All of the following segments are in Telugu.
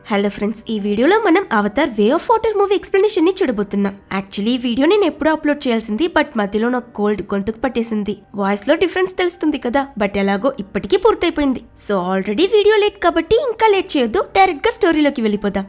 హలో ఫ్రెండ్స్, ఈ వీడియోలో మనం Avatar way of water movie explanation ని చూడబోతున్నాం. యాక్చువల్లీ ఈ వీడియో నేను ఎప్పుడో అప్లోడ్ చేయాల్సింది, బట్ మధ్యలో నాకు కోల్డ్ గొంతుకు పట్టేసింది. వాయిస్ లో డిఫరెన్స్ తెలుస్తుంది కదా, బట్ ఎలాగో ఇప్పటికీ పూర్తయిపోయింది. సో ఆల్రెడీ వీడియో లేట్ కాబట్టి ఇంకా లేట్ చేయొద్దు, డైరెక్ట్ గా స్టోరీలోకి వెళ్ళిపోదాం.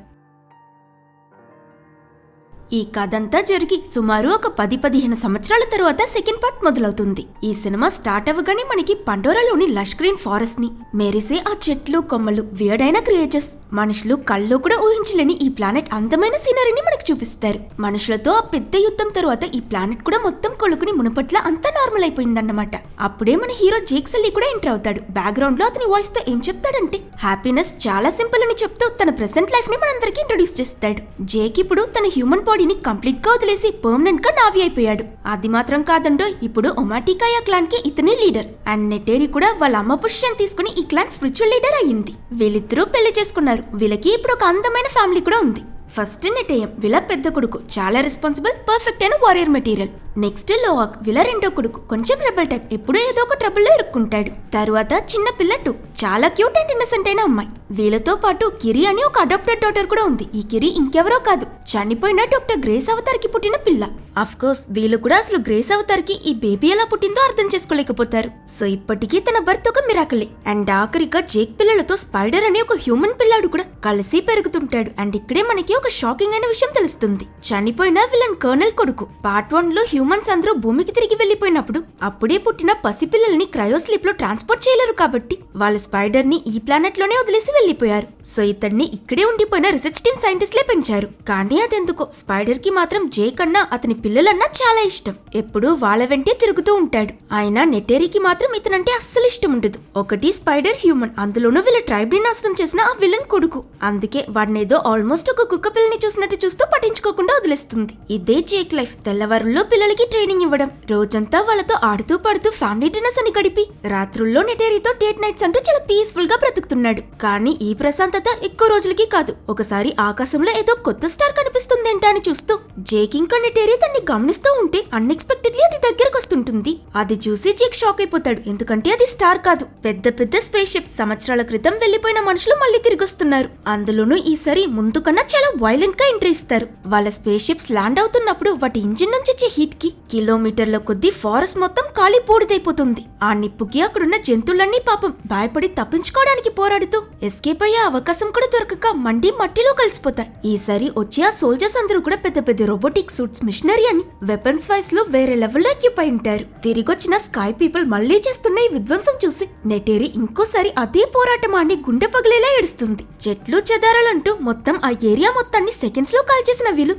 ఈ కథంతా జరిగి సుమారు ఒక 10-15 సంవత్సరాల తరువాత సెకండ్ పార్ట్ మొదలవుతుంది. ఈ సినిమా స్టార్ట్ అవ్వగానే మనకి పండోరాలోని లష్ గ్రీన్ ఫారెస్ట్ ని, మెరిసే ఆ చెట్లు కొమ్మలు, వియర్డైన క్రియేచర్స్, మనుషులు కళ్ళు కూడా ఊహించలేని ఈ ప్లానెట్ అందమైన సీనరీని మనకు చూపిస్తారు. మనుషులతో ఆ పెద్ద యుద్ధం తరువాత ఈ ప్లానెట్ కూడా మొత్తం కొలుకుని మునుపట్ల అంతా నార్మల్ అయిపోయిందన్నమాట. అప్పుడే మన హీరో జేక్ సల్లీ కూడా ఎంటర్ అవుతాడు. బ్యాక్గ్రౌండ్ లో అతని వాయిస్ తో ఏం చెప్తాడంటే, హ్యాపీనెస్ చాలా సింపుల్ అని చెప్తూ తన ప్రెసెంట్ లైఫ్ ని మనందరికీ ఇంట్రొడ్యూస్ చేస్తాడు. జేక్ ఇప్పుడు తన హ్యూమన్ బాడీని కంప్లీట్ గా వదిలేసి పర్మనెంట్ గా నావి అయిపోయాడు. అది మాత్రం కాదండో, ఇప్పుడు ఒమాటికాయా క్లాన్ కి ఇతనే లీడర్. అండ్ నెటేరి కూడా వాళ్ళ అమ్మ పొజిషన్ తీసుకుని ఈ క్లాన్ స్పిరిచువల్ లీడర్ అయ్యింది. వీళ్ళిద్దరూ పెళ్లి చేసుకున్నారు. వీళ్ళకి ఇప్పుడు ఒక అందమైన ఫ్యామిలీ కూడా ఉంది. ఫస్ట్ నెటేయం వీళ్ళ పెద్ద కొడుకు, చాలా రెస్పాన్సిబుల్, పర్ఫెక్ట్ అయిన వారియర్ మెటీరియల్. నెక్స్ట్ లోవాక్ వీళ్ళ రెండో కొడుకు, కొంచెం రెబల్ టైప్, ఎప్పుడూ ఏదో ఒక ట్రబుల్లో ఇరుక్కుంటాడు. తరువాత చిన్న పిల్ల టు, చాలా క్యూట్ అండ్ ఇన్నసెంట్ అయిన అమ్మాయి. వీళ్ళతో పాటు కిరి అని ఒక అడాప్టెడ్ డాటర్ కూడా ఉంది. ఈ కిరి ఇంకెవరో కాదు, చనిపోయిన డాక్టర్ గ్రేస్ అవతార్ కి పుట్టిన పిల్ల. అఫ్ కోర్స్ వీళ్ళు కూడా అసలు గ్రేస్ అవతార్ కి ఈ బేబీ ఎలా పుట్టిందో అర్థం చేసుకోలేకపోతారు. సో ఇప్పటికీ తన బర్త్ ఒక మిరాకిలే. అండ్ ఆఖరిగా జేక్ పిల్లలతో స్పైడర్ అనే ఒక హ్యూమన్ పిల్లాడు కూడా కలిసి పెరుగుతుంటాడు. అండ్ ఇక్కడే మనకి ఒక షాకింగ్ అయిన విషయం తెలుస్తుంది. చనిపోయిన విలన్ కర్నల్ కొడుకు. పార్ట్ 1 లో హ్యూమన్స్ అందరూ భూమికి తిరిగి వెళ్లిపోయినప్పుడు అప్పుడే పుట్టిన పసిపిల్లల్ని క్రయోస్లీప్ లో ట్రాన్స్పోర్ట్ చేయలేరు కాబట్టి వాళ్ళ స్పైడర్ ని ఈ ప్లానెట్ లోనే వదిలేసి వెళ్లిపోయారు. సో ఇతన్ని ఇక్కడే ఉండిపోయిన రీసెర్చ్ టీమ్ సైంటిస్ట్లే పెంచారు. కానీ అదెందుకో స్పైడర్ కి మాత్రం జేక్ అన్నా అతని పిల్లలన్నా చాలా ఇష్టం. ఎప్పుడూ వాళ్ళ వెంటే తిరుగుతూ ఉంటాడు. ఆయన నెటేరికి మాత్రం ఇతనంటే అస్సలు ఇష్టం ఉండదు. ఒకటి స్పైడర్ హ్యూమన్, అందులోనూ వీళ్ళ ట్రైబ్ ని నాశనం చేసిన ఆ విలన్ కొడుకు. అందుకే వాడినేదో ఆల్మోస్ట్ ఒక కుక్క పిల్లని చూసినట్టు చూస్తూ పట్టించుకోకుండా వదిలేస్తుంది. ఇదే జేక్ లైఫ్. తెల్లవారుల్లో పిల్లలకి ట్రైనింగ్ ఇవ్వడం, రోజంతా వాళ్ళతో ఆడుతూ పాడుతూ ఫ్యామిలీ డిన్నర్స్ అని గడిపి రాత్రుల్లో నెటేరితో డేట్ నైట్స్ అంటూ చాలా పీస్ఫుల్ గా బ్రతుకుతున్నాడు. కానీ ఈ ప్రశాంతత ఎక్కువ రోజులకి కాదు. ఒకసారి ఆకాశంలో ఏదో కొత్త స్టార్ కనిపిస్తుందేంటా అని చూస్తూ జేక్ ఇంకా నెటేరి దాన్ని గమనిస్తూ ఉంటే అన్ఎక్స్పెక్టెడ్లీ అది దగ్గరకు వస్తుంటుంది. అది చూసి జేక్ షాక్ అయిపోతాడు. ఎందుకంటే అది స్టార్ కాదు, పెద్ద పెద్ద స్పేస్ షిప్స్. సంవత్సరాల క్రితం వెళ్లిపోయిన మనుషులు మళ్ళీ తిరిగి వస్తున్నారు. అందులోనూ ఈసారి ముందు కన్నా చాలా వైలెంట్ గా ఎంట్రీ ఇస్తారు. వాళ్ళ స్పేస్ షిప్స్ ల్యాండ్ అవుతున్నప్పుడు వాటి ఇంజిన్ నుంచి వచ్చే హీట్ కి కిలోమీటర్ల కొద్దీ ఫారెస్ట్ మొత్తం కాలి బూడిదైపోతుంది. ఆ నిప్పుకి అక్కడున్న జంతువులన్నీ పాపం భయపడి తప్పించుకోవడానికి పోరాడుతూ ఎస్కేప్ అయ్యే అవకాశం కూడా దొరకక మండి మట్టిలో కలిసిపోతాయి. ఈసారి వచ్చి ఆ సోల్జర్స్ అందరూ కూడా పెద్ద పెద్ద రోబోటిక్ సూట్స్, మిషనరీ అని వెపన్స్ వైస్ లో వేరే లెవెల్లో ఎక్కిపోయి ఉంటారు. తిరిగొచ్చిన స్కై పీపుల్ మళ్లీ చేస్తున్న ఈ విధ్వంసం చూసి నెటేరి ఇంకోసారి అదే పోరాటం ఆడి గుండె పగిలేలా ఏడుస్తుంది. చెట్లు చెదారాలంటూ మొత్తం ఆ ఏరియా మొత్తాన్ని సెకండ్స్ లో కాల్ చేసిన వీళ్ళు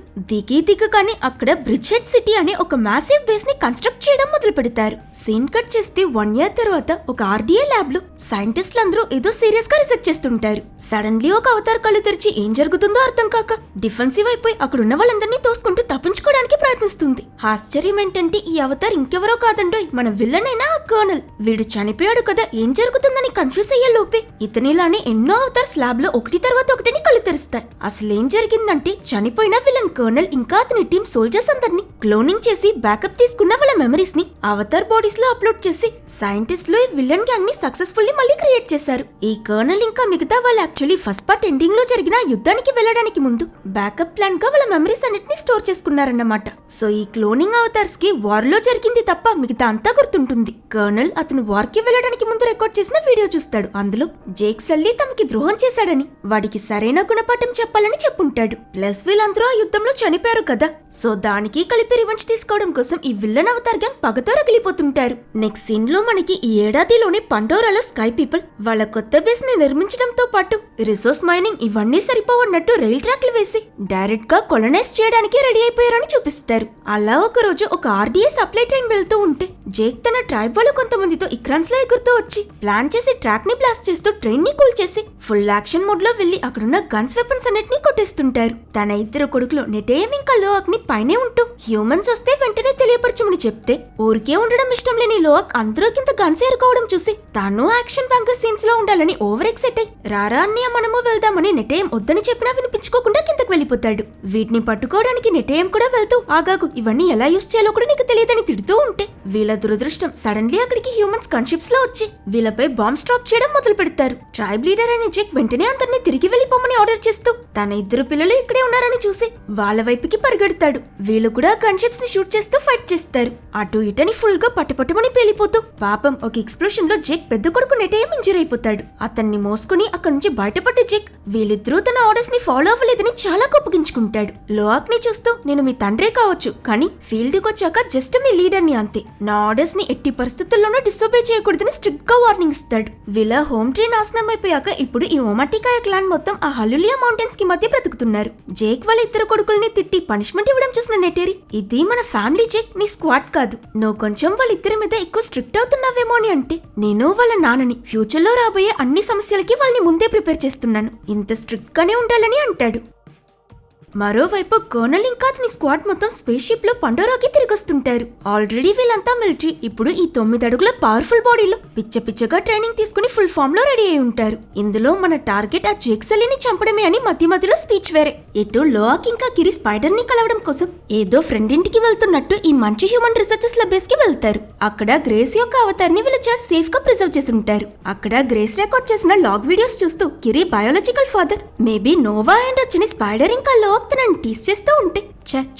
దిగగానే అక్కడ బ్రిడ్జ్ హెడ్ సిటీ అనే ఒక మ్యాసివ్ బేస్ ని కన్స్ట్రక్ట్ చేయడం మొదలు పెడతారు. సీన్ కట్ చేస్తే 1 year తర్వాత ఒక ఆర్డీఏ ల్యాబ్ లో సైంటిస్టులందరూ ఏదో సీరియస్ గా రీసెర్చ్ చేస్తుంటారు. సడన్లీ ఒక అవతార్ కళ్ళు తెరిచి ఏం జరుగుతుందో అర్థం కాక డిఫెన్సివ్ అయిపోయి అక్కడున్న వాళ్ళందరినీ తోసుకుంటూ తప్పించుకోవడానికి ప్రయత్నిస్తుంది. ఆశ్చర్యం ఏంటంటే ఈ అవతార్ ఇంకెవరో కాదండో, మన విల్లన్ అయినా ఆ కర్నల్. వీడు చనిపోయాడు కదా, ఏం జరుగుతుందని కన్ఫ్యూజ్ అయ్యే లోపే ఇతనిలానే ఎన్నో అవతార్స్ ల్యాబ్ లో ఒకటి తర్వాత ఒకటిని కళ్ళు తెరుస్తాయి. అసలేం జరిగిందంటే చనిపోయిన విలన్ కర్నల్ ఇంకా అతని టీం సోల్జర్స్ అందరినీ క్లోనింగ్ చేసి బ్యాకప్ తీసుకున్న వాళ్ళ మెమరీస్ ని అవతార్ బాడీస్ లో అప్లోడ్ చేసి సైంటిస్టులు ఈ విలన్ గ్యాంగ్ ని సక్సెస్ఫుల్లీ మళ్ళీ క్రియేట్ చేశారు. ఈ కర్నల్ ఇంకా మిగతా వాళ్ళు యాక్చువల్లీ ఫస్ట్ పార్ట్ ఎండింగ్ లో జరిగిన యుద్ధానికి వెళ్లడానికి ముందు బ్యాకప్ ప్లాన్ గా వాళ్ళ మెమరీస్ అన్నిటిని స్టోర్ చేసుకున్నారన్నమాట. సో ఈ క్లోనింగ్ అవతార్స్ కి వార్ లో జరిగింది తప్ప మిగతా అంతా గుర్తుంటుంది. కర్నల్ అతను వార్ కి వెళ్లడానికి ముందు రికార్డ్ చేసిన వీడియో చూస్తాడు. అందులో జేక్ సల్లీ తమకి ద్రోహం చేశాడని, వాడికి సరైన గుణపాఠం చెప్పాలని చెప్పుంటాడు. ప్లస్ వీళ్ళందరూ ఆ యుద్ధంలో చనిపోయారు కదా, సో దానికి కలిపి రివెంజ్ తీసుకోవడం కోసం ఈ విల్లన్ అవతార్ గ్యాంగ్ పగతో రగిలిపోతుంటారు. నెక్స్ట్ సీన్ లో మనకి ఈ ఏడాదిలోనే పండోరాలో స్కై పీపుల్ వాళ్ళ కొత్త బేస్ ని నిర్మించడంతో పాటు రిసోర్స్ మైనింగ్ ఇవన్నీ సరిపోవన్నట్టు రైల్ ట్రాక్లు వేసి డైరెక్ట్ గా కొలనైజ్ చేయడానికి రెడీ అయిపోయారని చూపిస్తారు. అలా ఒక రోజు ఒక ఆర్డీఏ సప్లై ట్రైన్ వెళ్తూ ఉంటే జేక్ తన ట్రైబ్ వాళ్ళు కొంతమందితో ఇక్రాన్స్ లో ఎగురుతూ వచ్చి ప్లాన్ చేసి ట్రాక్ ని బ్లాస్ట్ చేస్తూ ట్రైన్ ని కూల్ చేసి ఫుల్ యాక్షన్ మోడ్ లో వెళ్లి అక్కడున్న గన్స్ వెపన్స్ అన్నిటిని కొట్టేస్తుంటారు. తన 2 కొడుకులు నెటేయం ఇంకా లోవాక్ ని పైనే ఉంటూ హ్యూమన్స్ వస్తే వెంటనే తెలియపరచమని చెప్తే ఊరికే ఉండడం ఇష్టం లేని లోక్ అందరూ కింద గన్స్ ఏరుకోవడం చూసి తాను యాక్షన్ బ్యాంకర్ సీన్స్ లో ఉండాలని ఓవర్ ఎక్సైట్ అయ్యి రారా అన్నయ్య మనము వెళ్దామని నెటేయం వద్దని చెప్పినా వినిపించుకోకుండా కిందకు వెళ్ళిపోతాడు. వీటిని పట్టుకోవడానికి నెటేయం కూడా వెళ్తూ ఆగాగు ఇవన్నీ ఎలా యూస్ చేయాలో కూడా నీకు తెలియదని తిడుతూ ఉంటే వీళ్ళ దురదృష్టం సడన్లీ అక్కడికి హ్యూమన్స్ కన్షిప్స్ లో వచ్చి వీళ్ళపై బాంబ్స్ డ్రాప్ చేయడం మొదలు పెడతారు. ట్రైబ్ లీడర్ అయిన జెక్ వెంటనే అందరినీ తిరిగి వెళ్ళిపోమని ఆర్డర్ చేస్తూ తన ఇద్దరు పిల్లలు ఇక్కడే ఉన్నారని చూసి వాళ్ళ వైపుకి పరిగెడతాడు. వీళ్ళు కూడా గన్షిప్స్ ని షూట్ చేస్తూ ఫైట్ చేస్తారు. అటు ఇటని ఫుల్ గా పట్టపట్టమని పేలిపోతూ పాపం ఒక ఎక్స్ప్లోషన్ లో జెక్ పెద్ద కొడుకు నెటేయం ఇంజూర్ అయిపోతాడు. అతన్ని మోసుకుని అక్కడి నుంచి బయటపడ్డ జెక్ వీళ్ళిద్దరూ తన ఆర్డర్స్ ని ఫాలో అవ్వలేదని చాలా కోపగించుకుంటాడు. లోఆక్ ని చూస్తూ నేను మీ తండ్రే కావచ్చు కానీ ఫీల్డ్ కి వచ్చాక జస్ట్ మీ లీడర్ ని అంతే. నా ఆర్డర్స్ ని ఎట్టి పరిస్థితుల్లోనూ డిసోబే చేయకూడదని స్ట్రిక్ట్ గా వార్నింగ్ ఇస్తాడు. వీళ్ళ హోమ్ ట్రీ నాశనం అయిపోయాక ఇప్పుడు ఈ ఓమాటికాయ క్లాన్ మొత్తం ఆ హల్లులియా మౌంటైన్స్ కి మధ్య బ్రతుకుతున్నారు. జేక్ వాళ్ళ ఇద్దరు కొడుకుల్ని తిట్టి పనిష్మెంట్ ఇవ్వడం చూసిన నెటేరి ఇది మన ఫ్యామిలీ జేక్ నీ స్క్వాడ్ కాదు, నువ్వు కొంచెం వాళ్ళిద్దరి మీద ఎక్కువ స్ట్రిక్ట్ అవుతున్నావేమో అని అంటే నేను వాళ్ళ నాన్నని ఫ్యూచర్ లో రాబోయే అన్ని సమస్యలకి వాళ్ళని ముందే ప్రిపేర్ చేస్తున్నాను, ఇంత స్ట్రిక్ట్ గానే ఉండాలని అంటాడు. మరోవైపు కర్నల్ ఇంకా అతని స్క్వాడ్ మొత్తం స్పేస్ షిప్ లో పండోరాకి తిరిగొస్తుంటారు. ఆల్రెడీ వీళ్ళంతా మిలిటరీ ఇప్పుడు ఈ 9 అడుగుల పవర్ఫుల్ బాడీలో పిచ్చగా ట్రైనింగ్ తీసుకుని ఫుల్ ఫామ్ లో రెడీ అయి ఉంటారు. ఇందులో మన టార్గెట్ ఆ జేక్ సల్లీని చంపడమే అని మధ్య మధ్యలో స్పీచ్ వేరే. ఇటు లోఆక్ ఇంకా కిరి స్పైడర్ ని కలవడం కోసం ఏదో ఫ్రెండ్ ఇంటికి వెళ్తున్నట్టు ఈ మంచి హ్యూమన్ రీసెర్చర్స్ బేస్ కి వెళ్తారు. అక్కడ గ్రేస్ యొక్క అవతారిని వీళ్ళు సేఫ్ గా ప్రిజర్వ్ చేసి ఉంటారు. అక్కడ గ్రేస్ రికార్డ్ చేసిన లాగ్ వీడియోస్ చూస్తూ కిరి biological father maybe Nova and వచ్చిన స్పైడర్ ఇంకా లోఆక్ తనని టీస్ చేస్తూ ఉంటే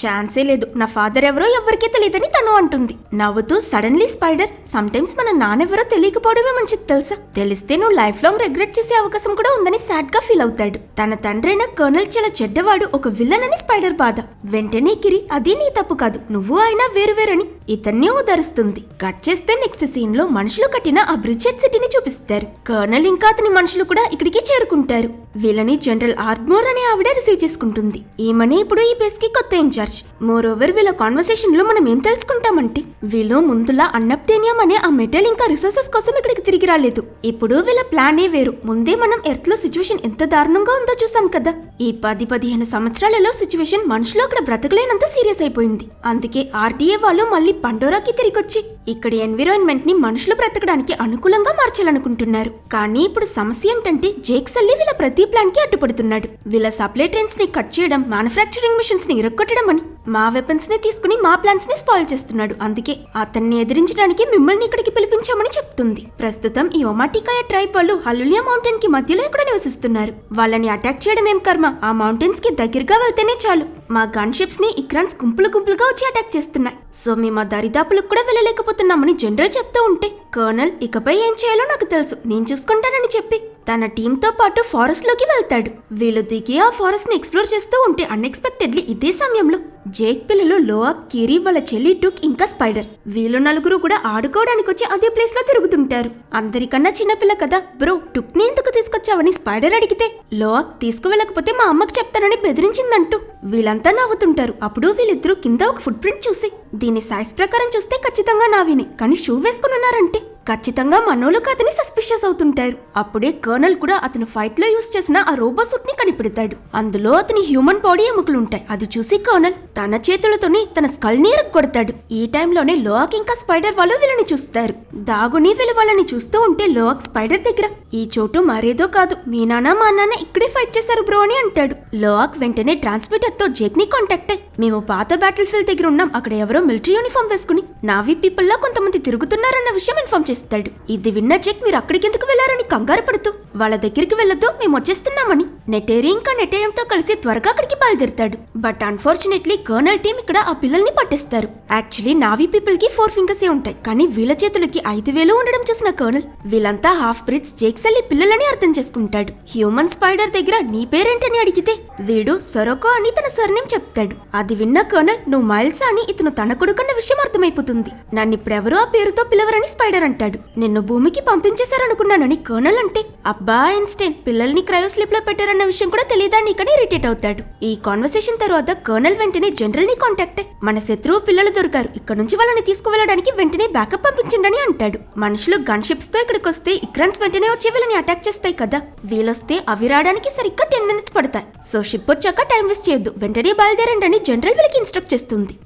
ఛాన్సే లేదు, నా ఫాదర్ ఎవరో ఎవరికీ తెలియదని తను అంటుంది. నవ్వుతూ సడన్లీ స్పైడర్ సమ్టైమ్స్ మన నాన్నెవరో తెలియకపోవడమే మంచిది తెలుసా, తెలిస్తే నువ్వు లైఫ్ లాంగ్ రిగ్రెట్ చేసే అవకాశం కూడా ఉందని సాడ్ గా ఫీల్ అవుతాడు. తన తండ్రైన కర్నల్ చాలా చెడ్డవాడు, ఒక విల్లన్ అని స్పైడర్ బాధ. వెంటనే కిరి అది నీ తప్పు కాదు, నువ్వు ఆయన వేరువేరని ఇతన్ని ఓదారుస్తుంది. కట్ చేస్తే నెక్స్ట్ సీన్ లో మనుషులు కట్టిన ఆ బ్రిడ్జెట్ సిటీని చూపిస్తారు. కర్నల్ ఇంకా అతని మనుషులు కూడా ఇక్కడికి చేరుకుంటారు. వీళ్ళని జనరల్ ఆర్మోర్ అనే ఆవిడ రిసీవ్ చేసుకుంటుంది. ఈమెనే ఇప్పుడు ఈ బేస్ కి కొత్త ఇన్ఛార్జ్. మోర్ ఓవర్ వీళ్ళ కాన్వర్సేషన్ లో మనం ఏం తెలుసుకుంటామంటే వీళ్ళు ముందులా అన్నప్టేనియం అనే ఆ మెటల్ ఇంకా రిసోర్సెస్ కోసం ఇక్కడికి తిరిగి రాలేదు. ఇప్పుడు వీళ్ళ ప్లానే వేరు. ముందే మనం ఎర్త్ లో సిచ్యువేషన్ ఎంత దారుణంగా ఉందో చూసాం కదా. ఈ 10-15 సంవత్సరాలలో సిచ్యువేషన్ మనుషులు అక్కడ బ్రతకలేనంత సీరియస్ అయిపోయింది. అందుకే ఆర్డీఏ వాళ్ళు మళ్ళీ పండోరాకి తిరిగొచ్చి ఇక్కడి ఎన్విరాన్మెంట్ ని మనుషులు బ్రతకడానికి అనుకూలంగా మార్చాలనుకుంటున్నారు. కానీ ఇప్పుడు సమస్య ఏంటంటే జేక్ సల్లీ వీళ్ళ ప్రతి ప్లాన్ కి అడ్డుపడుతున్నాడు. వీళ్ళ సప్లై ట్రైన్స్ ని కట్ చేయడం, మ్యానుఫ్యాక్చరింగ్ మిషన్స్ ని ఇరక్కొట్టడం అని మా వెపన్స్ ని తీసుకుని మా ప్లాన్స్ ని స్పాయిల్ చేస్తున్నాడు. అందుకే అతన్ని ఎదిరించడానికి మిమ్మల్ని ఇక్కడికి పిలిపించామని చెప్తుంది. ప్రస్తుతం ఈ ఒమాటికాయ ట్రైబ్ వాళ్ళు హల్లులియా మౌంటైన్ కి మధ్యలో ఇక్కడ నివసిస్తున్నారు. వాళ్ళని అటాక్ చేయడం ఏం కర్మ, ఆ మౌంటైన్స్ కి దగ్గరగా వెళ్తేనే చాలు మా గన్ షిప్స్ ని ఇక్రాన్స్ గుంపులుగా వచ్చి అటాక్ చేస్తున్నాయి. సో మేము ఆ దరిదాపులకు కూడా వెళ్ళలేకపోతున్నామని జనరల్ చెప్తూ ఉంటే కర్నల్ ఇకపై ఏం చేయాలో నాకు తెలుసు, నేను చూసుకుంటానని చెప్పి తన టీంతో పాటు ఫారెస్ట్ లోకి వెళ్తాడు. వీళ్ళు దిగి ఆ ఫారెస్ట్ ని ఎక్స్ప్లోర్ చేస్తూ ఉంటే అన్ఎక్స్పెక్టెడ్లీ ఇదే సమయంలో జేక్ పిల్లలు లోఆక్, కిరి, వాళ్ళ చెల్లి టుక్ ఇంకా స్పైడర్ వీళ్ళు నలుగురు కూడా ఆడుకోవడానికి వచ్చి అదే ప్లేస్ లో తిరుగుతుంటారు. అందరికన్నా చిన్నపిల్ల కదా బ్రో, టుక్ ని ఎందుకు తీసుకొచ్చావని స్పైడర్ అడిగితే లోఆక్ తీసుకువెళ్ళకపోతే మా అమ్మకి చెప్తానని బెదిరించిందంటూ వీళ్ళంతా నవ్వుతుంటారు. అప్పుడు వీళ్ళిద్దరూ కింద ఒక ఫుట్ ప్రింట్ చూసి దీని సైజ్ ప్రకారం చూస్తే ఖచ్చితంగా నావినే, కానీ షూ వేసుకుని ఉన్నారంటే ఖచ్చితంగా మనోళ్ళు కాదని సస్పిషియస్ అవుతుంటారు. అప్పుడే కర్నల్ కూడా అతను ఫైట్ లో యూస్ చేసిన ఆ రోబో సూట్ ని కనిపెడతాడు. అందులో అతని హ్యూమన్ బాడీ ఎముకలుంటాయి. అది చూసి కర్నల్ తన చేతులతోనే తన స్కల్ ని కొడతాడు. ఈ టైంలోనే లోఆక్ ఇంకా స్పైడర్ వాళ్ళు వీళ్ళని చూస్తారు. దాగుని వీళ్ళు వాళ్ళని చూస్తూ ఉంటే లోఆక్ స్పైడర్ దగ్గర ఈ చోటు మరేదో కాదు, మీ నాన్న మా నాన్న ఇక్కడే ఫైట్ చేశారు బ్రో అని అంటాడు. లోఆక్ వెంటనే ట్రాన్స్మిటర్ తో జేక్ ని కాంటాక్ట్ అయ్యి మేము పాత బ్యాటిల్ ఫీల్డ్ దగ్గర ఉన్నాం, అక్కడ ఎవరో మిలిటరీ యూనిఫామ్ వేసుకుని నావీ పీపుల్ లా కొంతమంది తిరుగుతున్నారన్న విషయం ఇన్ఫార్మ్ చేస్తాడు. ఇది విన్న జెక్ మీరు అక్కడికి ఎందుకు వెళ్లారని కంగారు పడుతూ వాళ్ళ దగ్గరికి వెళ్లొద్దు, మేము వచ్చేస్తున్నామని నెటేరి ఇంకా నెటేయంతో కలిసి త్వరగా అక్కడికి బయలుదేరుతాడు. బట్ అన్ఫార్చునేట్లీ కర్నల్ టీం ఇక్కడ ఆ పిల్లల్ని పట్టేస్తారు. యాక్చువల్లీ నావీ పీపుల్ కి 4 ఫింగర్స్ ఉంటాయి, కానీ వీళ్ళ చేతులకి 5 వేలు ఉండడం చూసిన కర్నల్ వీళ్ళంతా హాఫ్ బ్రిడ్స్ జేక్ సల్లీ పిల్లలని అర్థం చేసుకుంటాడు. హ్యూమన్ స్పైడర్ దగ్గర నీ పేరేంటని అడిగితే వీడు సొరకో అని తన సర్నేమ్ చెప్తాడు. అది విన్న కర్నల్ నువ్వు మైల్స్ అని ఇతను తన కొడుకున్న విషయం అర్థమైపోతుంది. నన్నిప్పుడెవరో ఆ పేరుతో పిలవరని స్పైడర్ అంటాడు. నిన్ను భూమికి పంపించేశారనుకున్నానని కర్నల్ అంటే అబ్బా ఐన్స్టైన్ పిల్లల్ని క్రయోస్లిప్ లో పెట్టారన్న విషయం కూడా తెలియదా నీకని ఇరిటేట్ అవుతాడు. ఈ కాన్వర్సేషన్ తర్వాత కర్నల్ వెంటనే జనరల్ ని కాంటాక్ట్ అయ్యి మన శత్రువు పిల్లలు దొరికారు, ఇక్కడ నుంచి వాళ్ళని తీసుకువెళ్ళడానికి వెంటనే బ్యాకప్ పంపించండి అంటాడు. మనుషులు గన్ షిప్స్ తో ఇక్కడికి వస్తే ఇక్రాన్స్ వెంటనే వచ్చి వీళ్ళని అటాక్ చేస్తాయి కదా, వీళ్ళొస్తే అవి రావడానికి సరిగ్గా 10 మినిట్స్ పడతాయి. సో షిప్ వచ్చాక టైం వేస్ట్ చేయొద్దు, వెంటనే బయలుదేరండి అని జనరల్ వీళ్ళకి ఇన్స్ట్రక్ట్ చేస్తుంది.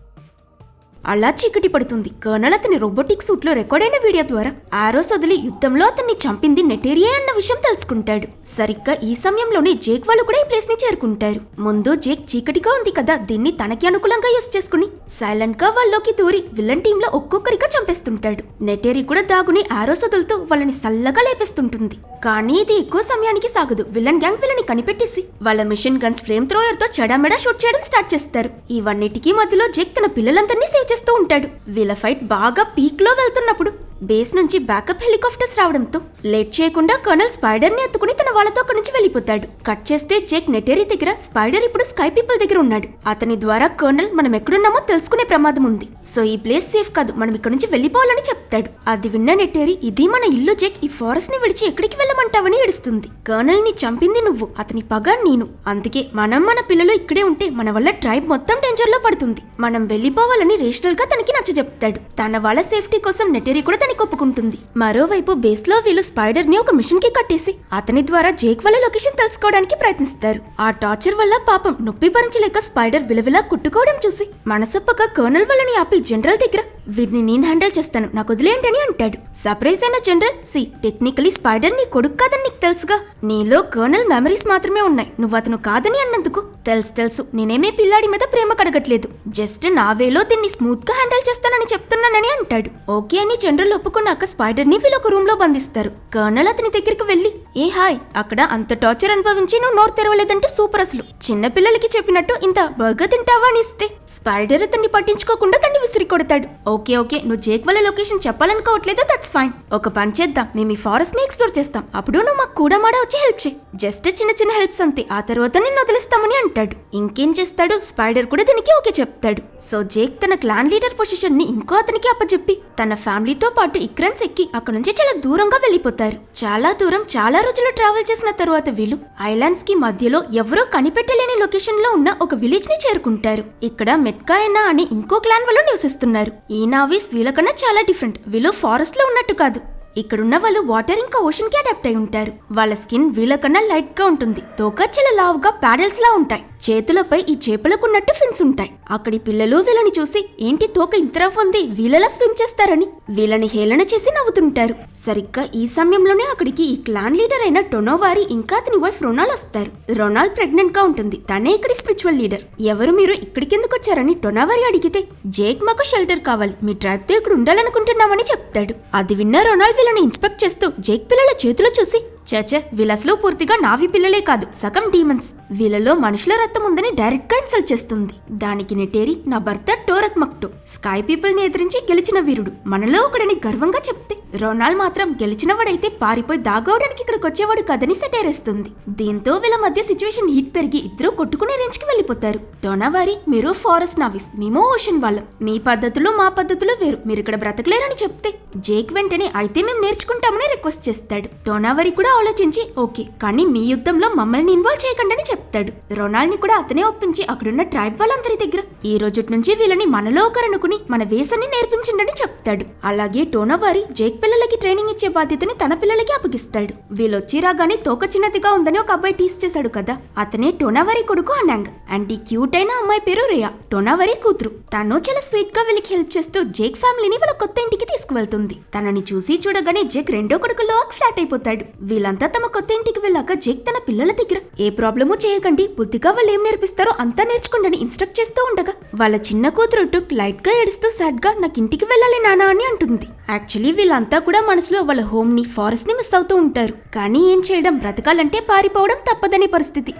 అలా చీకటి పడుతుంది. కర్నల్ అతని రోబోటిక్ సూట్ లో రికార్డ్ అయిన వీడియో ద్వారా ఆరోస్ వదిలి యుద్ధంలో అతన్ని చంపింది నెటేరియే అన్న విషయం తెలుసుకుంటాడు. సరిగ్గా ఈ సమయంలోనే జేక్ వాళ్ళు కూడా ఈ ప్లేస్ ని చేరుకుంటారు. ముందు జేక్ చీకటిగా ఉంది కదా, దీన్ని తనకి అనుకూలంగా యూస్ చేసుకుని సైలెంట్ గా వాళ్ళలోకి దూరి విలన్ టీమ్ లో ఒక్కొక్కరిగా చంపేస్తుంటాడు. నెటేరి కూడా దాగుని ఆరోస్ వదులుతూ వాళ్ళని సల్లగా లేపేస్తుంటుంది. కానీ ఇది ఎక్కువ సమయానికి సాగదు. విలన్ గ్యాంగ్ వీళ్ళని కనిపెట్టేసి వాళ్ళ మిషన్ గన్స్ ఫ్లేమ్ థ్రోయర్ తో చెడామెడా షూట్ చేయడం స్టార్ట్ చేస్తారు. ఇవన్నిటికీ మధ్యలో జేక్ తన పిల్లలందరినీ సేవ్ చేస్తూ ఉంటాడు. వీళ్ళ ఫైట్ బాగా పీక్ లో వెళ్తున్నప్పుడు బేస్ నుంచి బ్యాకప్ హెలికాప్టర్స్ రావడంతో లేట్ చేయకుండా కర్నల్ స్పైడర్ ని ఎత్తుకుని తన వాళ్ళతో అక్కడి నుంచి వెళ్ళిపోతాడు. కట్ చేస్తే జేక్ నెటేరి దగ్గర, స్పైడర్ ఇప్పుడు స్కై పీపుల్ దగ్గర ఉన్నాడు. అతని ద్వారా కర్నల్ మనం ఎక్కడున్నామో తెలుసుకునే ప్రమాదం ఉంది. సో ఈ ప్లేస్ సేఫ్ కాదు, మనం ఇక్కడ నుంచి వెళ్ళిపోవాలని చెప్తాడు. అది విన్న నెటేరి, ఇది మన ఇల్లు జేక్, ఈ ఫారెస్ట్ ని విడిచి ఎక్కడికి వెళ్ళమంటావని ఏడుస్తుంది. కర్నల్ ని చంపింది నువ్వు, అతని పగ నేను. అందుకే మనం మన పిల్లలు ఇక్కడే ఉంటే మన వల్ల ట్రైబ్ మొత్తం డేంజర్ లో పడుతుంది. మనం వెళ్ళిపోవాలని రేషనల్ గా తనకి నచ్చ చెప్తాడు. తన వాళ్ళ సేఫ్టీ కోసం నెటేరి కూడా ఒప్పుకుంటుంది. మరోవైపు బేస్ లో వీళ్ళు స్పైడర్ ని ఒక మిషన్ కి కట్టేసి అతని ద్వారా జేక్ వాళ్ళ లొకేషన్ తెలుసుకోవడానికి ప్రయత్నిస్తారు. ఆ టార్చర్ వల్ల పాపం నొప్పి భరించలేక స్పైడర్ విలవిలా కుట్టుకోవడం చూసి మనసొప్పక కర్నల్ వాళ్ళని ఆపి జనరల్ దగ్గర వీరిని నేను హ్యాండిల్ చేస్తాను, నాకు వదిలేంటని అంటాడు. సర్ప్రైజ్ అయిన జనరల్, టెక్నికలీ స్పైడర్ నీ కొడుకు కాదని నీకు తెలుసుగా, నీలో కర్నల్ మెమరీస్ మాత్రమే ఉన్నాయి, నువ్వు అతను కాదని అన్నందుకు తెలుసు నేనేమే పిల్లాడి మీద ప్రేమ కడగట్లేదు, జస్ట్ నా వేలో దీన్ని స్మూత్ గా హ్యాండిల్ చేస్తానని చెప్తున్నానని అంటాడు. ఓకే అని జనరల్ ఒప్పుకున్నాక స్పైడర్ ని వీళ్ళొక రూమ్ లో బంధిస్తారు. కర్నల్ అతని దగ్గరికి వెళ్లి, ఏ హాయ్, అక్కడ అంత టార్చర్ అనుభవించి నువ్వు నోరు తెరవలేదంటే సూపర్, అసలు చిన్న పిల్లలకి చెప్పినట్టు ఇంత బర్గర్ తింటావా అని ఇస్తే స్పైడర్ అతన్ని పట్టించుకోకుండా దాన్ని విసిరి కొడతాడు. ఓకే నువ్వు జేక్ వాళ్ళ లొకేషన్ చెప్పాలనుకోవట్లేదు, దట్స్ ఫైన్. ఒక పని చేద్దాం, మేము ఈ ఫారెస్ట్ ని ఎక్స్ప్లోర్ చేస్తాం, అప్పుడు నువ్వు మాకు కూడా మాడ వచ్చి హెల్ప్ చేయి, జస్ట్ చిన్న హెల్ప్స్ అంతే, ఆ తర్వాత నిన్ను వదిలిస్తామని అంటాడు. ఇంకేం చేస్తాడు, స్పైడర్ కూడా దీనికి ఓకే చెప్తాడు. సో జేక్ తన క్లాన్ లీడర్ పొజిషన్ ని ఇంకో అతనికి అప్పచెప్పి తన ఫ్యామిలీతో పాటు ఇక్రన్స్ ఎక్కి అక్కడ నుంచి చాలా దూరంగా వెళ్లిపోతారు. చాలా దూరం చాలా రోజులు ట్రావెల్ చేసిన తరువాత వీళ్ళు ఐలాండ్స్ కి మధ్యలో ఎవరో కనిపెట్టలేని లొకేషన్ లో ఉన్న ఒక విలేజ్ ని చేరుకుంటారు. ఇక్కడ మెట్కాయనా అని ఇంకో క్లాన్ వాళ్ళు నివసిస్తున్నారు. ఈ నావీస్ వీళ్ళకన్నా చాలా డిఫరెంట్. వీళ్ళు ఫారెస్ట్ లో ఉన్నట్టు కాదు, ఇక్కడున్న వాళ్ళు వాటర్ ఇంకా ఓషన్ కి అడాప్ట్ అయి ఉంటారు. వాళ్ళ స్కిన్ వీళ్ళకన్నా లైట్ గా ఉంటుంది, తోక చాలా లావుగా ప్యాడల్స్ లా ఉంటాయి, చేతులపై ఈ చేపలకున్నట్టు ఫిన్స్ ఉంటాయి. అక్కడి పిల్లలు వీళ్ళని చూసి ఏంటి తోక ఇంత రఫ్ ఉంది, వీళ్ళలా స్విమ్ చేస్తారని వీళ్ళని హేళన చేసి నవ్వుతుంటారు. సరిగ్గా ఈ సమయంలోనే అక్కడికి ఈ క్లాన్ లీడర్ అయిన టొనోవారి ఇంకా అతని వైఫ్ రొనాల్ వస్తారు. రొనాల్ ప్రెగ్నెంట్ గా ఉంటుంది, తనే ఇక్కడి స్పిరిచువల్ లీడర్. ఎవరు మీరు ఇక్కడికి ఎందుకు వచ్చారని టొనోవారి అడిగితే, జేక్ మాకు షెల్టర్ కావాలి, మీ ట్రైబ్ తో ఇక్కడ ఉండాలనుకుంటున్నామని చెప్తాడు. అది విన్న రొనాల్ వీళ్ళని ఇన్స్పెక్ట్ చేస్తూ జేక్ పిల్లల చేతులు చూసి, చచ వీళ్ళసలు పూర్తిగా నావి పిల్లలే కాదు, సగం డీమన్స్, వీళ్ళలో మనుషుల రక్తం ఉందని డైరెక్ట్ గా ఇన్సల్ట్ చేస్తుంది. దానికి నెటేరి, నా భర్త టోరక్ మక్టో స్కై పీపుల్ ని ఎదిరించి గెలిచిన వీరుడు, మనలో ఒకడని గర్వంగా చెప్తే రొనాల్ మాత్రం గెలిచినవాడైతే పారిపోయి దాగవడానికి ఇక్కడికి వచ్చేవాడు కాదని సెటేరేస్తుంది. దీంతో వీళ్ళ మధ్య సిచ్యువేషన్ హీట్ పెరిగి ఇద్దరు కొట్టుకునే రేంజ్ కి వెళ్లిపోతారు. టోనావారి, మీరు ఫారెస్ట్ నావిస్, మేము ఓషన్ వాళ్ళం, మీ పద్ధతులు మా పద్ధతులు వేరు, మీరు ఇక్కడ బ్రతకలేరని చెప్తే జేక్ వెంటనే అయితే మేము నేర్చుకుంటామని రిక్వెస్ట్ చేస్తాడు. టోనావారి కూడా ఆలోచించి ఓకే, కానీ మీ యుద్ధంలో మమ్మల్ని ఇన్వాల్వ్ చేయకండి చెప్తాడు. రొనాల్డ్ ని కూడా అతనే ఒప్పించి అక్కడున్న ట్రైబ్ వాళ్ళందరి దగ్గర ఈ రోజు నుంచి వీళ్ళని మనలో ఒకరనుకుని మన వేసాన్ని నేర్పించండి చెప్తాడు. అలాగే టోనావారి జేక్ పిల్లలకి ట్రైనింగ్ ఇచ్చే బాధ్యతని తన పిల్లలకి అప్పగిస్తాడు. వీళ్ళొచ్చి రాగానే తోక చిన్నదిగా ఉందని ఒక అబ్బాయి టీస్ చేశాడు కదా, అతనే టోనావారి కొడుకు అనాంగ్. అంటీ క్యూట్ అయిన అమ్మాయి పేరు రేయా, టోనావారి కూతురు. తను చాలా స్వీట్ గా వీళ్ళకి హెల్ప్ చేస్తూ జేక్ ఫ్యామిలీని వాళ్ళ కొత్త ఇంటికి తీసుకువెళ్తుంది. తనని చూసి చూడగానే జేక్ రెండో కొడుకులో ఫ్లాట్ అయిపోతాడు. వీళ్ళంతా తమ కొత్త ఇంటికి వెళ్ళాక జేక్ తన పిల్లల దగ్గర ఏ ప్రాబ్లము చేయకండి, బుద్ధిగా వాళ్ళు ఏం నేర్పిస్తారో అంతా నేర్చుకోండి ఇన్స్ట్రక్ట్ చేస్తూ ఉండగా వాళ్ళ చిన్న కూతురు టుక్ లైట్ గా ఏడుస్తూ సాడ్ గా నాకు ఇంటికి వెళ్ళాలి నానా అని అంటుంది. యాక్చువల్లీ వీళ్ళంతా కూడా మనసులో వాళ్ళ హోమ్ ని ఫారెస్ట్ ని మిస్ అవుతూ ఉంటారు. కానీ ఏం చేయడం, బ్రతకాలంటే పారిపోవడం తప్పదని పరిస్థితి.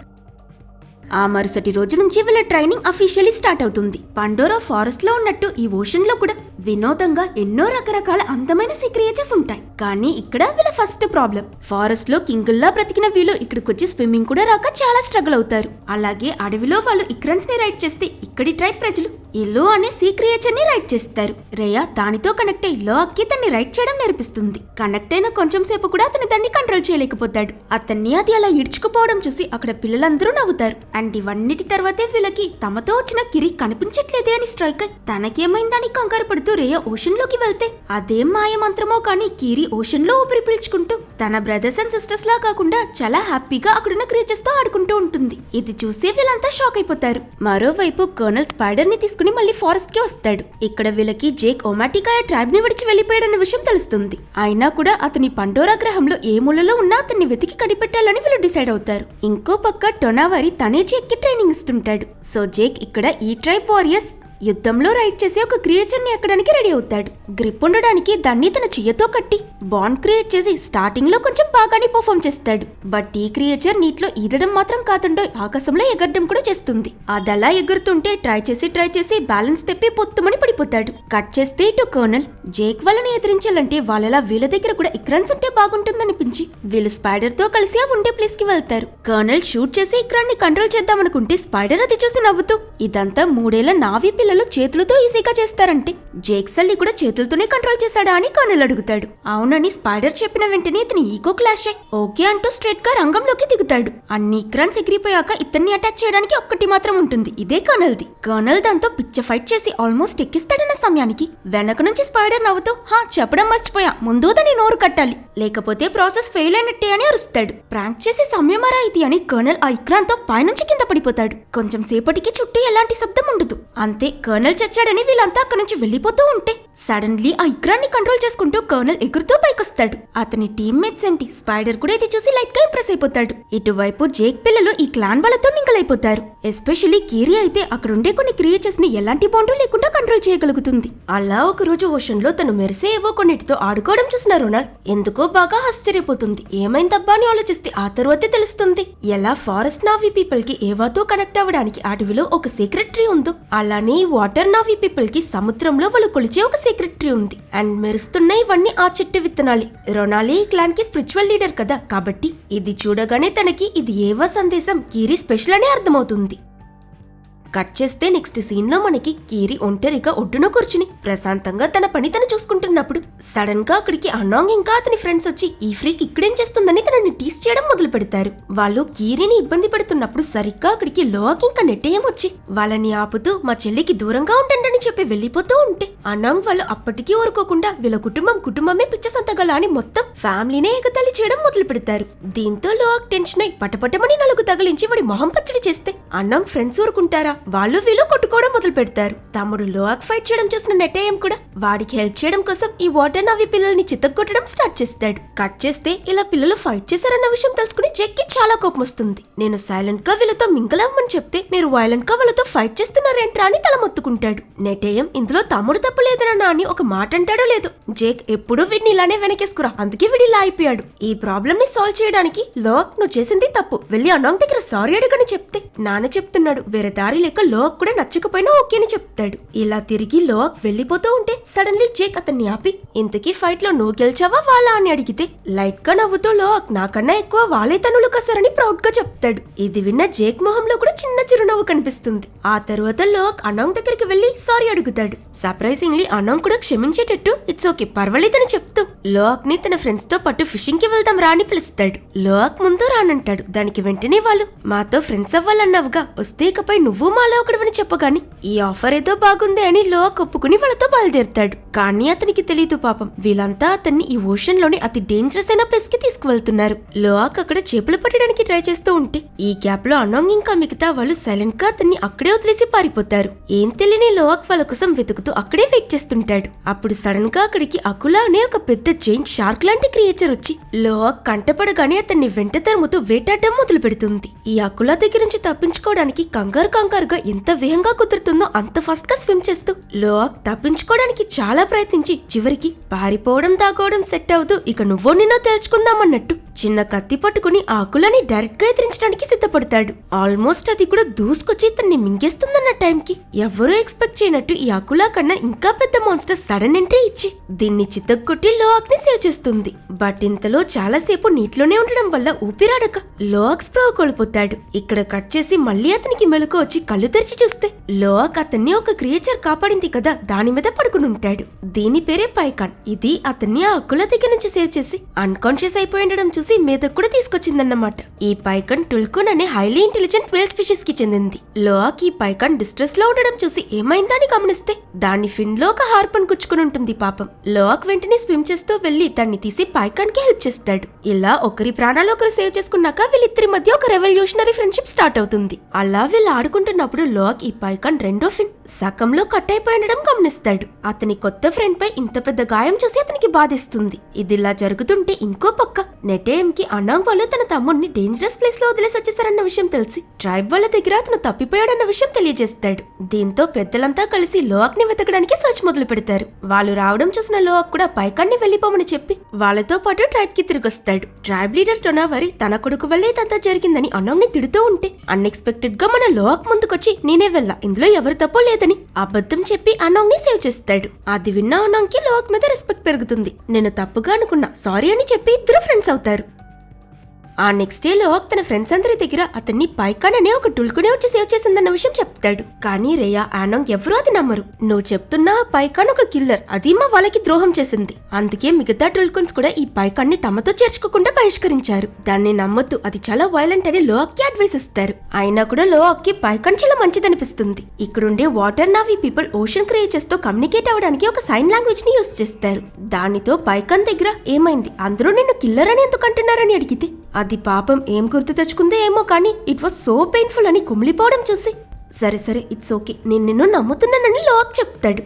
ఆ మరుసటి రోజు నుంచి వీళ్ళ ట్రైనింగ్ అఫీషియల్లీ స్టార్ట్ అవుతుంది. పండోరా ఫారెస్ట్ లో ఉన్నట్టు ఈ ఓషన్ లో కూడా వినోదంగా ఎన్నో రకరకాల అందమైన సీ క్రియేచర్స్ ఉంటాయి. కానీ ఇక్కడ వీళ్ళ ఫస్ట్ ప్రాబ్లం, ఫారెస్ట్ లో కింగుల్లా బ్రతికిన వీళ్ళు ఇక్కడికి వచ్చి స్విమ్మింగ్ కూడా రాక చాలా స్ట్రగుల్ అవుతారు. అలాగే అడవిలో వాళ్ళు ఇక్రన్స్ ని రైడ్ చేస్తే ఇక్కడి ట్రైబ్ ప్రజలు ఇల్లు అనే సీ క్రియేచర్ ని రైడ్ చేస్తారు. రేయా దానితో కనెక్ట్ అయ్యి లో అక్కి దాన్ని రైడ్ చేయడం నేర్పిస్తుంది. కనెక్ట్ అయిన కొంచెం సేపు కూడా అతను దాన్ని కంట్రోల్ చేయలేకపోతాడు. అతన్ని అది అలా ఈడ్చుకుపోవడం చూసి అక్కడ పిల్లలందరూ నవ్వుతారు. అండ్ ఇవన్నిటి తర్వాతే వీళ్ళకి తమతో వచ్చిన కిరి కనిపించట్లేదే అని స్ట్రైక్ అయి తనకేమైందని కంగారు పడుతూ రేయా ఓషన్ లోకి వెళ్తే అదేం మాయ మంత్రమో కానీ కీరి ఓషన్ లో ఊపిరి పీల్చుకుంటూ తన బ్రదర్స్ అండ్ సిస్టర్స్ లా కాకుండా చాలా హ్యాపీగా అక్కడున్న క్రీచర్స్ తో ఆడుకుంటూ ఉంటుంది. ఇది చూసి వీళ్ళంతా షాక్ అయిపోతారు. మరోవైపు కర్నల్ స్పైడర్ ని తీసుకుని మళ్ళీ ఫారెస్ట్ కి వస్తాడు. ఇక్కడ వీళ్ళకి జేక్ ఒమాటికాయ ట్రైబ్ ని విడిచి వెళ్లిపోయాడన్న విషయం తెలుస్తుంది. అయినా కూడా అతని పండోరా గ్రహంలో ఏ మూలలో ఉన్నా అతన్ని వెతికి కనిపెట్టాలని వీళ్ళు డిసైడ్ అవుతారు. ఇంకో పక్క టొనావారి తనే జేక్ కి ట్రైనింగ్ ఇస్తుంటాడు. సో జేక్ ఇక్కడ ఈ ట్రైబ్ వారియర్స్ యుద్ధంలో రైడ్ చేసి ఒక క్రియేచర్ ని ఎక్కడానికి రెడీ అవుతాడు. గ్రిప్ ఉండడానికి దాన్ని తన చెయ్యతో కట్టి బాండ్ క్రియేట్ చేసి స్టార్టింగ్ లో కొంచెం బాగానే పర్ఫామ్ చేస్తాడు. బట్ ఈ క్రియేచర్ నీటిలో ఈదడం మాత్రం కాకుండా ఆకాశంలో ఎగరడం కూడా చేస్తుంది. అదలా ఎగురుతుంటే ట్రై చేసి బ్యాలెన్స్ తెప్పి పొత్తుమని పడిపోతాడు. కట్ చేస్తే ఇటు కర్నల్ జేక్ వాళ్ళని ఎదిరించాలంటే వాళ్ళలా వీళ్ళ దగ్గర కూడా ఇక్రాన్స్ ఉంటే బాగుంటుందనిపించి వీళ్ళు స్పైడర్ తో కలిసి ఆ ఉండే ప్లేస్ కి వెళ్తారు. కర్నల్ షూట్ చేసి ఇక్రాన్ ని కంట్రోల్ చేద్దామనుకుంటే స్పైడర్ అది చూసి నవ్వుతూ ఇదంతా 3 ఏళ్ల నావీ పిల్లలు చేతులతో ఈజీగా చేస్తారంటే జేక్ సల్లి కూడా చేతులతోనే కంట్రోల్ చేశాడా అని కర్నల్ అడుగుతాడు. అవునని స్పైడర్ చెప్పిన వెంటనే ఇతని ఈగో క్లాష్ అయ్యి ఓకే అంటూ స్ట్రైట్ గా రంగంలోకి దిగుతాడు. అన్ని ఇక్రాన్స్ ఎగిరిపోయాక ఇతన్ని అటాక్ చేయడానికి ఒక్కటి మాత్రం ఉంటుంది. ఇదే కర్నల్ది. కర్నల్ దాంతో పిచ్చ ఫైట్ చేసి ఆల్మోస్ట్ ఎక్కిస్తాడన్న సమయానికి వెనక నుంచి స్పైడర్ నవ్వుతూ చెప్పడం మర్చిపోయా, ముందు దాని నోరు కట్టాలి లేకపోతే ప్రాసెస్ ఫెయిల్ అయినట్టే అని అరుస్తాడు. ప్రాంక్ చేసి సమయమరా ఇది అని కర్నల్ ఆ ఇక్రాన్ తో పైనుంచి కింద పడిపోతాడు. కొంచెం సేపటికి చుట్టూ ఎలాంటి శబ్దం ఉండదు. అంతే కర్నల్ చచ్చాడని వీళ్ళంతా అక్కడి నుంచి వెళ్లిపోతూ ఉంటే సడన్లీ ఆ ఇక్రాన్ ని కంట్రోల్ చేసుకుంటూ కర్నల్ ఎగురుతూ పైకొస్తాడు. అతని టీమ్మేట్స్ ఏంటి స్పైడర్ కూడా ఇది చూసి లైట్ గా ఇంప్రెస్ అయిపోతాడు. ఇటువైపు జేక్ పిల్లలు ఈ క్లాన్ వాళ్ళతో మింగిల్ అయిపోతారు. ఎస్పెషల్లీ కీరి అయితే అక్కడుండే కొన్ని క్రియేచర్స్ ని ఎలాంటి బాండు లేకుండా కంట్రోల్ చేయగలుగుతుంది. అలా ఒక రోజు ఓషన్ లో తను మెరిసే ఏవో కొన్నిటితో ఆడుకోవడం చూసిన రొనాల్డ్ ఎందుకో బాగా ఆశ్చర్యపోతుంది. ఏమైందబ్బా అని ఆలోచిస్తే ఆ తర్వాతే తెలుస్తుంది ఎలా ఫారెస్ట్ నావీ పీపుల్ కి ఏవాతో కనెక్ట్ అవ్వడానికి అడవిలో ఒక సీక్రెట్ ట్రీ ఉందో అలానే వాటర్ నావీ పీపుల్ కి సముద్రంలో వాళ్ళు కొలిచే ఒక సీక్రెట్ ట్రీ ఉంది. అండ్ మెరుస్తున్న ఇవన్నీ ఆ చెట్టు విత్తనాలి. రొనాలి ఈ క్లాన్ కి స్పిరిచువల్ లీడర్ కదా కాబట్టి ఇది చూడగానే తనకి ఇది ఏవో సందేశం కీరి స్పెషల్ అనే అర్థమవుతుంది. కట్ చేస్తే నెక్స్ట్ సీన్ లో మనకి కీరి ఒంటరిగా ఒడ్డున కూర్చుని ప్రశాంతంగా తన పని తను చూసుకుంటున్నప్పుడు సడన్ గా అక్కడికి అనాంగ్ ఇంకా అతని ఫ్రెండ్స్ వచ్చి ఈ ఫ్రీక్ ఇక్కడేం చేస్తుందని తనని టీస్ చేయడం మొదలు పెడతారు. వాళ్ళు కీరిని ఇబ్బంది పెడుతున్నప్పుడు సరిగ్గా అక్కడికి లోక్ ఇంకా నెట్టేయం వచ్చి వాళ్ళని ఆపుతూ మా చెల్లికి దూరంగా ఉండండి చెప్పి వెళ్లిపోతూ ఉంటే అనాంగ్ వాళ్ళు అప్పటికీ ఊరుకోకుండా వీళ్ళ కుటుంబమే పిచ్చ సంతగల అని మొత్తం ఫ్యామిలీనే ఎగతాళి చేయడం మొదలు పెడతారు. దీంతో లోక్ టెన్షన్ అయి పటపటమని నలుగు తగిలించి వాడి మొహం పచ్చడి చేస్తే అనాంగ్ ఫ్రెండ్స్ ఊరుకుంటారా వాళ్ళు వీళ్ళు కొట్టుకోవడం మొదలు పెడతారు. తమ్ముడు లోక్ ఫైట్ చేయడం చూసిన నెట్టేయం కూడా వాడికి హెల్ప్ చేయడం కోసం ఈ వాటర్ నావీ పిల్లల్ని చితగ్గొట్టడం స్టార్ట్ చేస్తాడు. కట్ చేస్తే ఇలా పిల్లలు ఫైట్ చేశారన్న విషయం తెలుసుకుని జేక్ కి చాలా కోపం వస్తుంది. నేను సైలెంట్ గా వీళ్ళతో మింగిల్ అవ్వమని చెప్తే మీరు వైలెంట్ గా వాళ్ళతో ఫైట్ చేస్తున్నారేంట్రా అని తల మొత్తుకుంటాడు. నెట్టేయం ఇందులో తమ్ముడు తప్పు లేదన్నా అని ఒక మాట అంటాడో లేదు జేక్ ఎప్పుడూ వీడిని ఇలానే వెనకేసుకురా అందుకే వీడి ఇలా అయిపోయాడు. ఈ ప్రాబ్లం ని సాల్వ్ చేయడానికి లోక్ నువ్వు చేసింది తప్పు వెళ్ళి అనాంగ్ దగ్గర సారీ అడగని చెప్తే నాన్న చెప్తున్నాడు వేరే దారి లేక లోక్ కూడా నచ్చకపోయినా ఓకే అని చెప్తాడు. ఇలా తిరిగి లోక్ వెళ్లిపోతూ ఉంటే సడన్లీ జేక్ అతన్ని ఆపి ఇంతకీ ఫైట్ లో నువ్వు గెలిచావా వాళ్ళా అని అడిగితే లైట్ గా నవ్వుతూ లోక్ నాకన్నా ఎక్కువ వాళ్ళే తనులు కసారని ప్రౌడ్ గా చెప్తాడు. ఇది విన్న జేక్ మొహంలో కూడా చిన్న చిరునవ్వు కనిపిస్తుంది. ఆ తరువాత లోక్ అనాంగ్ దగ్గరికి వెళ్లి సారీ అడుగుతాడు. సర్ప్రైజింగ్లీ అనాంగ్ కూడా క్షమించేటట్టు ఇట్స్ ఓకే పర్వాలేదని చెప్తూ లోక్ ని తన ఫ్రెండ్స్ తో పాటు ఫిషింగ్ కి వెళ్దాం రా అని పిలుస్తాడు. లోక్ ముందు రానంటాడు. దానికి వెంటనే వాళ్ళు మాతో ఫ్రెండ్స్ అవ్వాలన్నావుగా వస్తే ఇకపై నువ్వు మాలో ఒకడవని చెప్పగాని ఈ ఆఫర్ ఏదో బాగుంది అని లోక్ ఒప్పుకుని వాళ్ళతో బయలుదేరుతాడు. కానీ అతనికి తెలీదు పాపం వీళ్ళంతా అతన్ని ఈ ఓషన్ లోని అతి డేంజరస్ అయిన ప్లేస్ కి తీసుకువెళ్తున్నారు. లోక్ అక్కడ చేపలు పట్టడానికి ట్రై చేస్తూ ఉంటే ఈ గ్యాప్ లో అనాంగ్ ఇంకా మిగతా వాళ్ళు సైలెంట్ గా అతన్ని అక్కడే వదిలేసి పారిపోతారు. ఏం తెలియని లోక్ వాళ్ళ కోసం వెతుకుతూ అక్కడే వెయిట్ చేస్తుంటాడు. అప్పుడు సడన్ గా అక్కడికి అకులా అనే ఒక పెద్ద జైంట్ షార్క్ లాంటి క్రియేచర్ వచ్చి లోక్ కంటపడగానే అతన్ని వెంట తరుముతూ వేటాడడం మొదలు పెడుతుంది. ఈ అకులా దగ్గర నుంచి తప్పించుకోవడానికి కంగారుగా ఎంత వేగంగా కుదురుతుందో అంత ఫాస్ట్ గా స్విమ్ చేస్తూ లోక్ తప్పించుకోవడానికి చాలా ప్రయత్నించి చివరికి పారిపోవడం దాకోవడం సెట్ అవుతూ ఇక నువ్వో నిన్నో తేల్చుకుందామన్నట్టు చిన్న కత్తి పట్టుకుని ఆకులని డైరెక్ట్ గా ఎదిరించడానికి సిద్ధపడతాడు. ఆల్మోస్ట్ అది కూడా దూసుకొచ్చి తన్ని మింగేస్తుందన్న టైంకి ఎవరూ ఎక్స్పెక్ట్ చేయనట్టు ఈ ఆకులా కన్నా ఇంకా పెద్ద మాన్స్టర్ సడన్ ఎంట్రీ ఇచ్చి దీన్ని చితగ్గొట్టి లోక్ ని సేవ్ చేస్తుంది. బట్ ఇంతలో చాలాసేపు నీటిలోనే ఉండడం వల్ల ఊపిరాడక లోక్ స్ప్రో కోల్పోతాడు. ఇక్కడ కట్ చేసి మళ్ళీ అతనికి మెలకు వచ్చి కళ్ళు తెరిచి చూస్తే లోక్ అతన్ని ఒక క్రియేచర్ కాపాడింది కదా దాని మీద పడుకుని ఉంటాడు. దీని పేరే పైకాన్. ఇది అతన్ని ఆ ఆకుల దగ్గర నుంచి సేవ్ చేసి అన్కాన్షియస్ అయిపోయి ఉండడం చూసి మీదకు కూడా తీసుకొచ్చిందన్నమాట. ఈ పైకాన్ టుల్కున్ అనే హైలీ ఇంటెలిజెంట్ వేల్ స్పీషీస్ కి చెందింది. లోఆక్ ఈ పైకాన్ డిస్ట్రెస్ లో ఉండడం చూసి ఏమైందని గమనిస్తే దాని ఫిన్ లో ఒక హార్పన్ గుచ్చుకుని ఉంటుంది. పాపం లోఆక్ వెంటనే స్విమ్ చేస్తూ వెళ్లి దాన్ని తీసి పైకాన్ కి హెల్ప్ చేస్తాడు. ఇలా ఒకరి ప్రాణాలు ఒకరు సేవ్ చేసుకున్నాక వీళ్ళిద్దరి మధ్య ఒక రెవల్యూషనరీ ఫ్రెండ్షిప్ స్టార్ట్ అవుతుంది. అలా వీళ్ళు ఆడుకుంటున్నప్పుడు లోఆక్ ఈ పైకాన్ రెండో ఫిన్ సకంలో కట్ అయిపోయి ఉండడం గమనిస్తాడు. అతని కొత్త ఫ్రెండ్ పై ఇంత పెద్ద గాయం చూసి అతనికి బాధిస్తుంది. ఇదిలా జరుగుతుంటే ఇంకో పక్క నెటేఎం కి అనాంగ్ వాళ్ళు తన తమ్ముడిని డేంజరస్ ప్లేస్ లో వదిలేసి వచ్చేసారన్న విషయం తెలిసి ట్రైబ్ వాళ్ళ దగ్గర అతను తప్పిపోయాడన్న విషయం తెలియజేస్తాడు. దీంతో పెద్దలంతా కలిసి లోఆక్ ని వెతకడానికి సర్చ్ మొదలు పెడతారు. వాళ్ళు రావడం చూసిన లోఆక్ కూడా పైకాన్ని వెళ్లిపోమని చెప్పి వాళ్ళతో పాటు ట్రైబ్ కి తిరిగొస్తాడు. ట్రైబ్ లీడర్ టొనావరి తన కొడుకు వల్లే ఇదంతా జరిగిందని అనాంగ్ ని తిడుతూ ఉంటే అన్ఎక్స్పెక్టెడ్ గా మన లోఆక్ ముందుకొచ్చి నేనే వెళ్ళా, ఇందులో ఎవరు తప్పో లేదని అబద్ధం చెప్పి అనాంగ్ ని సేవ్ చేస్తాడు. అది విన్న అనాంగ్ కి లోఆక్ మీద రెస్పెక్ట్ పెరుగుతుంది. నేను తప్పుగా అనుకున్నా, సారీ అని చెప్పి ఇద్దరు ఫ్రెండ్స్ అవుతారు. ఆ నెక్స్ట్ డే లోఆక్ తన ఫ్రెండ్స్ అందరి దగ్గర అతన్ని పైకాన్ అనే ఒక టుల్కునే వచ్చి సేవ్ చేసిందన్న విషయం చెప్తాడు. కానీ రేయా, ఆనాంగ్ ఎవరూ అది నమ్మరు. నువ్వు చెప్తున్నా పైకాన్ ఒక కిల్లర్, అది మా వాళ్ళకి ద్రోహం చేసింది. అందుకే మిగతా టుల్కున్స్ కూడా ఈ పైకాన్ని తమతో చేర్చుకోకుండా బహిష్కరించారు. దాన్ని నమ్మొద్దు, అది చాలా వైలెంట్ అని లోఆక్ కి అడ్వైస్ ఇస్తారు. అయినా కూడా లోఆక్ కి పైకాన్ చాలా మంచిదనిపిస్తుంది. ఇక్కడుండే water navy people ocean creatures తో కమ్యూనికేట్ అవడానికి ఒక సైన్ లాంగ్వేజ్ ని యూస్ చేస్తారు. దానితో పైకాన్ దగ్గర ఏమైంది, అందరూ నిన్ను కిల్లర్ అని ఎందుకు అంటున్నారని అడిగితే అది పాపం ఏం గుర్తు తెచ్చుకుందో ఏమో కానీ ఇట్ వాస్ సో పెయిన్ఫుల్ అని కుమిలిపోవడం చూసి సరే సరే ఇట్స్ ఓకే, నేను నిన్ను నమ్ముతున్నానని లోఆక్ చెప్తాడు.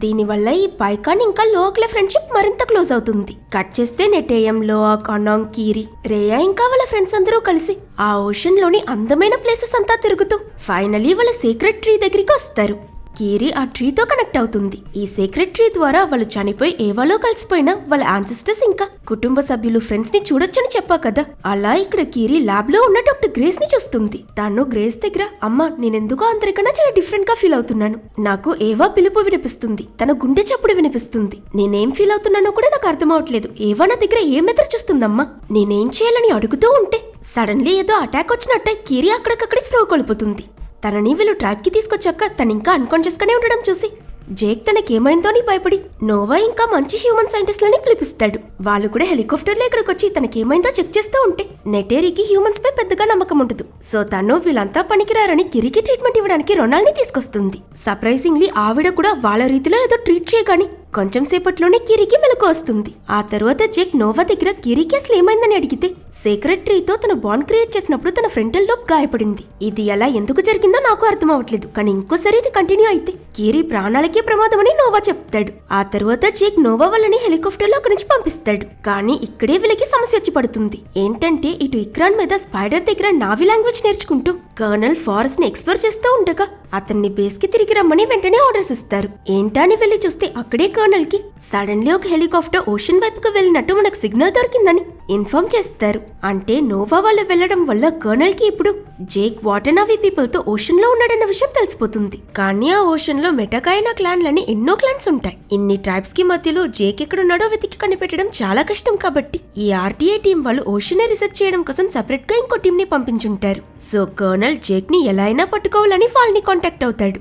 దీనివల్ల ఈ పైకాన్ ఇంకా లోఆక్ ల ఫ్రెండ్షిప్ మరింత క్లోజ్ అవుతుంది. కట్ చేస్తే నెటేఎం, లోఆక్, అనాంగ్, కీరి, రేయా ఇంకా వాళ్ళ ఫ్రెండ్స్ అందరూ కలిసి ఆ ఓషన్ లోని అందమైన ప్లేసెస్ అంతా తిరుగుతూ ఫైనలీ వాళ్ళ సీక్రెట్ ట్రీ దగ్గరికి వస్తారు. కీరి ఆ ట్రీతో కనెక్ట్ అవుతుంది. ఈ సీక్రెట్ ట్రీ ద్వారా వాళ్ళు చనిపోయి ఏవాలో కలిసిపోయినా వాళ్ళ ఆన్సెస్టర్స్ ఇంకా కుటుంబ సభ్యులు ఫ్రెండ్స్ ని చూడొచ్చని చెప్పా కదా. అలా ఇక్కడ కీరి ల్యాబ్ లో ఉన్న డాక్టర్ గ్రేస్ ని చూస్తుంది. తాను గ్రేస్ దగ్గర అమ్మా నేనెందుకో అందరికన్నా చాలా డిఫరెంట్ గా ఫీల్ అవుతున్నాను. నాకు ఏవా పిలుపు వినిపిస్తుంది, తన గుండె చప్పుడు వినిపిస్తుంది. నేనేం ఫీల్ అవుతున్నానో కూడా నాకు అర్థం అవట్లేదు. ఏవా నా దగ్గర ఏం ఎదురు చూస్తుందమ్మా, నేనేం చేయాలని అడుగుతూ ఉంటే సడన్లీ ఏదో అటాక్ వచ్చినట్టే కీరి అక్కడికక్కడి స్ప్రో కొలుపుతుంది. తనని వీళ్ళు ట్రాప్ కి తీసుకొచ్చాక తనింకా అన్కాన్షియస్ గానే ఉండడం చూసి జేక్ తనకేమైందో అని భయపడి నోవా ఇంకా మంచి హ్యూమన్ సైంటిస్ట్లని పిలిపిస్తాడు. వాళ్ళు కూడా హెలికాప్టర్లో ఇక్కడికి వచ్చి తనకేమైందో చెక్ చేస్తూ ఉంటే నెటేరికి హ్యూమన్స్ పై పెద్దగా నమ్మకం ఉండదు. సో తను వీళ్ళంతా పనికిరారని కిరికి ట్రీట్మెంట్ ఇవ్వడానికి రొనాల్డ్ ని తీసుకొస్తుంది. సర్ప్రైజింగ్లీ ఆవిడ కూడా వాళ్ళ రీతిలో ఏదో ట్రీట్ చేయగాని కొంచెం సేపట్లోనే కిరికి మెలకు వస్తుంది. ఆ తర్వాత జేక్ నోవా దగ్గర కిరికి అసలు ఏమైందని అడిగితే సెక్రటరీతో తన బాండ్ క్రియేట్ చేసినప్పుడు తన ఫ్రంటల్ లోబ్ గాయపడింది. ఇది ఎలా ఎందుకు జరిగిందో నాకు అర్థం అవట్లేదు, కానీ ఇంకోసారి ఇది కంటిన్యూ అయితే కిరి ప్రాణాలకే ప్రమాదం అని నోవా చెప్తాడు. ఆ తర్వాత జేక్ నోవా వాళ్ళని హెలికాప్టర్ లో అక్కడి నుంచి పంపిస్తాడు. కానీ ఇక్కడే వీళ్ళకి సమస్య వచ్చి పడుతుంది. ఏంటంటే ఇటు ఇక్రాన్ మీద స్పైడర్ దగ్గర నావీ లాంగ్వేజ్ నేర్చుకుంటూ కర్నల్ ఫారెస్ట్ ని ఎక్స్ప్లోర్ చేస్తూ ఉండగా అతన్ని బేస్ కి తిరిగి రమ్మని వెంటనే ఆర్డర్స్ ఇస్తారు. ఏంటా అని వెళ్లి చూస్తే అక్కడే కర్నల్ కి సడన్లీ ఒక హెలికాప్టర్ ఓషన్ వైపుకు వెళ్ళినట్టు మనకు సిగ్నల్ దొరికిందని ఇన్ఫార్మ్ చేస్తారు. అంటే నోవా వాళ్ళు వెళ్లడం వల్ల కర్నల్ కి ఇప్పుడు జేక్ వాటర్ నావీ పీపుల్ తో ఓషన్ లో ఉన్నాడన్న విషయం తెలిసిపోతుంది. కానీ ఆ ఓషన్ లో మెటకాయనా క్లాన్ లని ఎన్నో క్లాన్స్ ఉంటాయి. ఇన్ని ట్రైబ్స్ కి మధ్యలో జేక్ ఎక్కడున్నాడో వెతికి కనిపెట్టడం చాలా కష్టం. కాబట్టి ఈ ఆర్టీఐ టీం వాళ్ళు ఓషన్ ని రీసెర్చ్ చేయడం కోసం సెపరేట్ గా ఇంకో టీం ని పంపించుంటారు. సో కర్నల్ జేక్ ని ఎలా అయినా పట్టుకోవాలని వాళ్ళని కాంటాక్ట్ అవుతాడు.